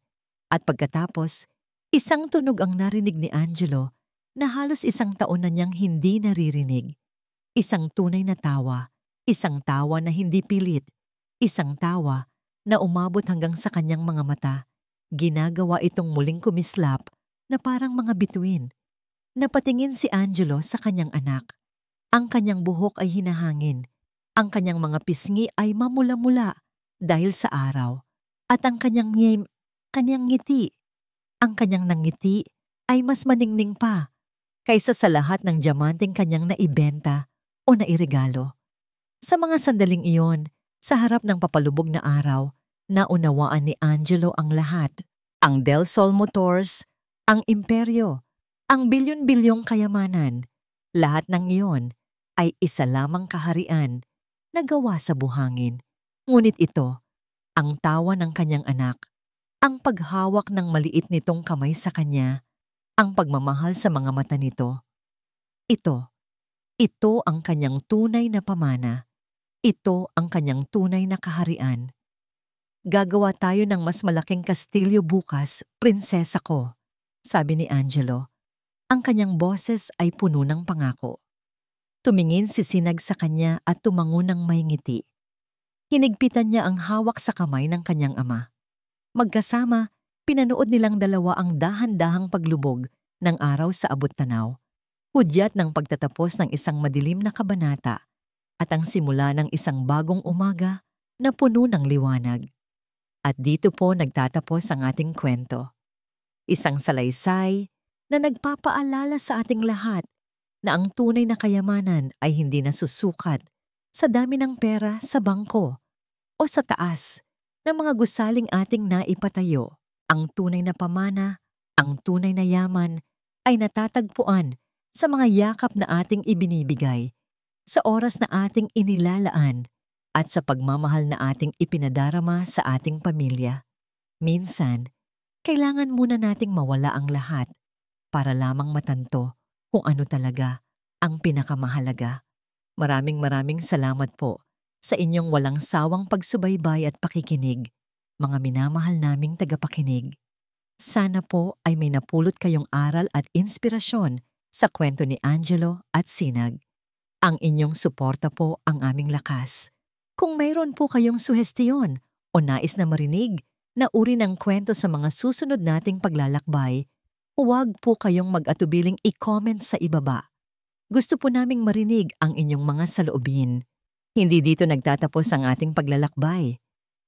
At pagkatapos, isang tunog ang narinig ni Angelo na halos isang taon na niyang hindi naririnig. Isang tunay na tawa, isang tawa na hindi pilit, isang tawa na umabot hanggang sa kanyang mga mata. Ginagawa itong muling kumislap na parang mga bituin. Napatingin si Angelo sa kanyang anak. Ang kanyang buhok ay hinahangin. Ang kanyang mga pisngi ay mamula-mula dahil sa araw. At ang kanyang ngiti, ang kanyang nangiti ay mas maningning pa kaysa sa lahat ng diamanteng kanyang naibenta o nairegalo. Sa mga sandaling iyon, sa harap ng papalubog na araw, naunawaan ni Angelo ang lahat. Ang Del Sol Motors, ang imperyo, ang bilyon-bilyong kayamanan, lahat ng iyon ay isa lamang kaharian na gawa sa buhangin. Ngunit ito, ang tawa ng kanyang anak, ang paghawak ng maliit nitong kamay sa kanya, ang pagmamahal sa mga mata nito. Ito ang kanyang tunay na pamana. Ito ang kanyang tunay na kaharian. "Gagawa tayo ng mas malaking kastilyo bukas, prinsesa ko," sabi ni Angelo. Ang kanyang boses ay puno ng pangako. Tumingin si Sinag sa kanya at tumango ng may ngiti. Hinigpitan niya ang hawak sa kamay ng kanyang ama. Magkasama, pinanood nilang dalawa ang dahan-dahang paglubog ng araw sa abot-tanaw, hudyat ng pagtatapos ng isang madilim na kabanata at ang simula ng isang bagong umaga na puno ng liwanag. At dito po nagtatapos ang ating kwento. Isang salaysay na nagpapaalala sa ating lahat na ang tunay na kayamanan ay hindi nasusukat sa dami ng pera sa bangko o sa taas ng mga gusaling ating naipatayo. Ang tunay na pamana, ang tunay na yaman ay natatagpuan sa mga yakap na ating ibinibigay, sa oras na ating inilalaan at sa pagmamahal na ating ipinadarama sa ating pamilya. Minsan, kailangan muna nating mawala ang lahat para lamang matanto kung ano talaga ang pinakamahalaga. Maraming salamat po sa inyong walang sawang pagsubaybay at pakikinig, mga minamahal naming tagapakinig. Sana po ay may napulot kayong aral at inspirasyon sa kwento ni Angelo at Sinag. Ang inyong suporta po ang aming lakas. Kung mayroon po kayong suhestiyon o nais na marinig na uri ng kwento sa mga susunod nating paglalakbay, huwag po kayong mag-atubiling i-comment sa ibaba. Gusto po naming marinig ang inyong mga saloobin. Hindi dito nagtatapos ang ating paglalakbay.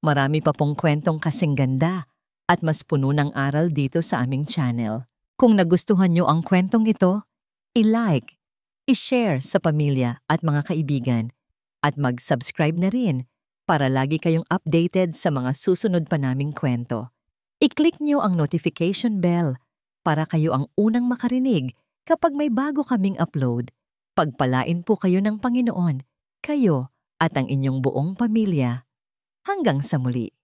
Marami pa pong kwentong kasing ganda at mas puno ng aral dito sa aming channel. Kung nagustuhan nyo ang kwentong ito, i-like, i-share sa pamilya at mga kaibigan, at mag-subscribe na rin para lagi kayong updated sa mga susunod pa naming kwento. I-click nyo ang notification bell para kayo ang unang makarinig kapag may bago kaming upload. Pagpalain po kayo ng Panginoon, kayo at ang inyong buong pamilya. Hanggang sa muli.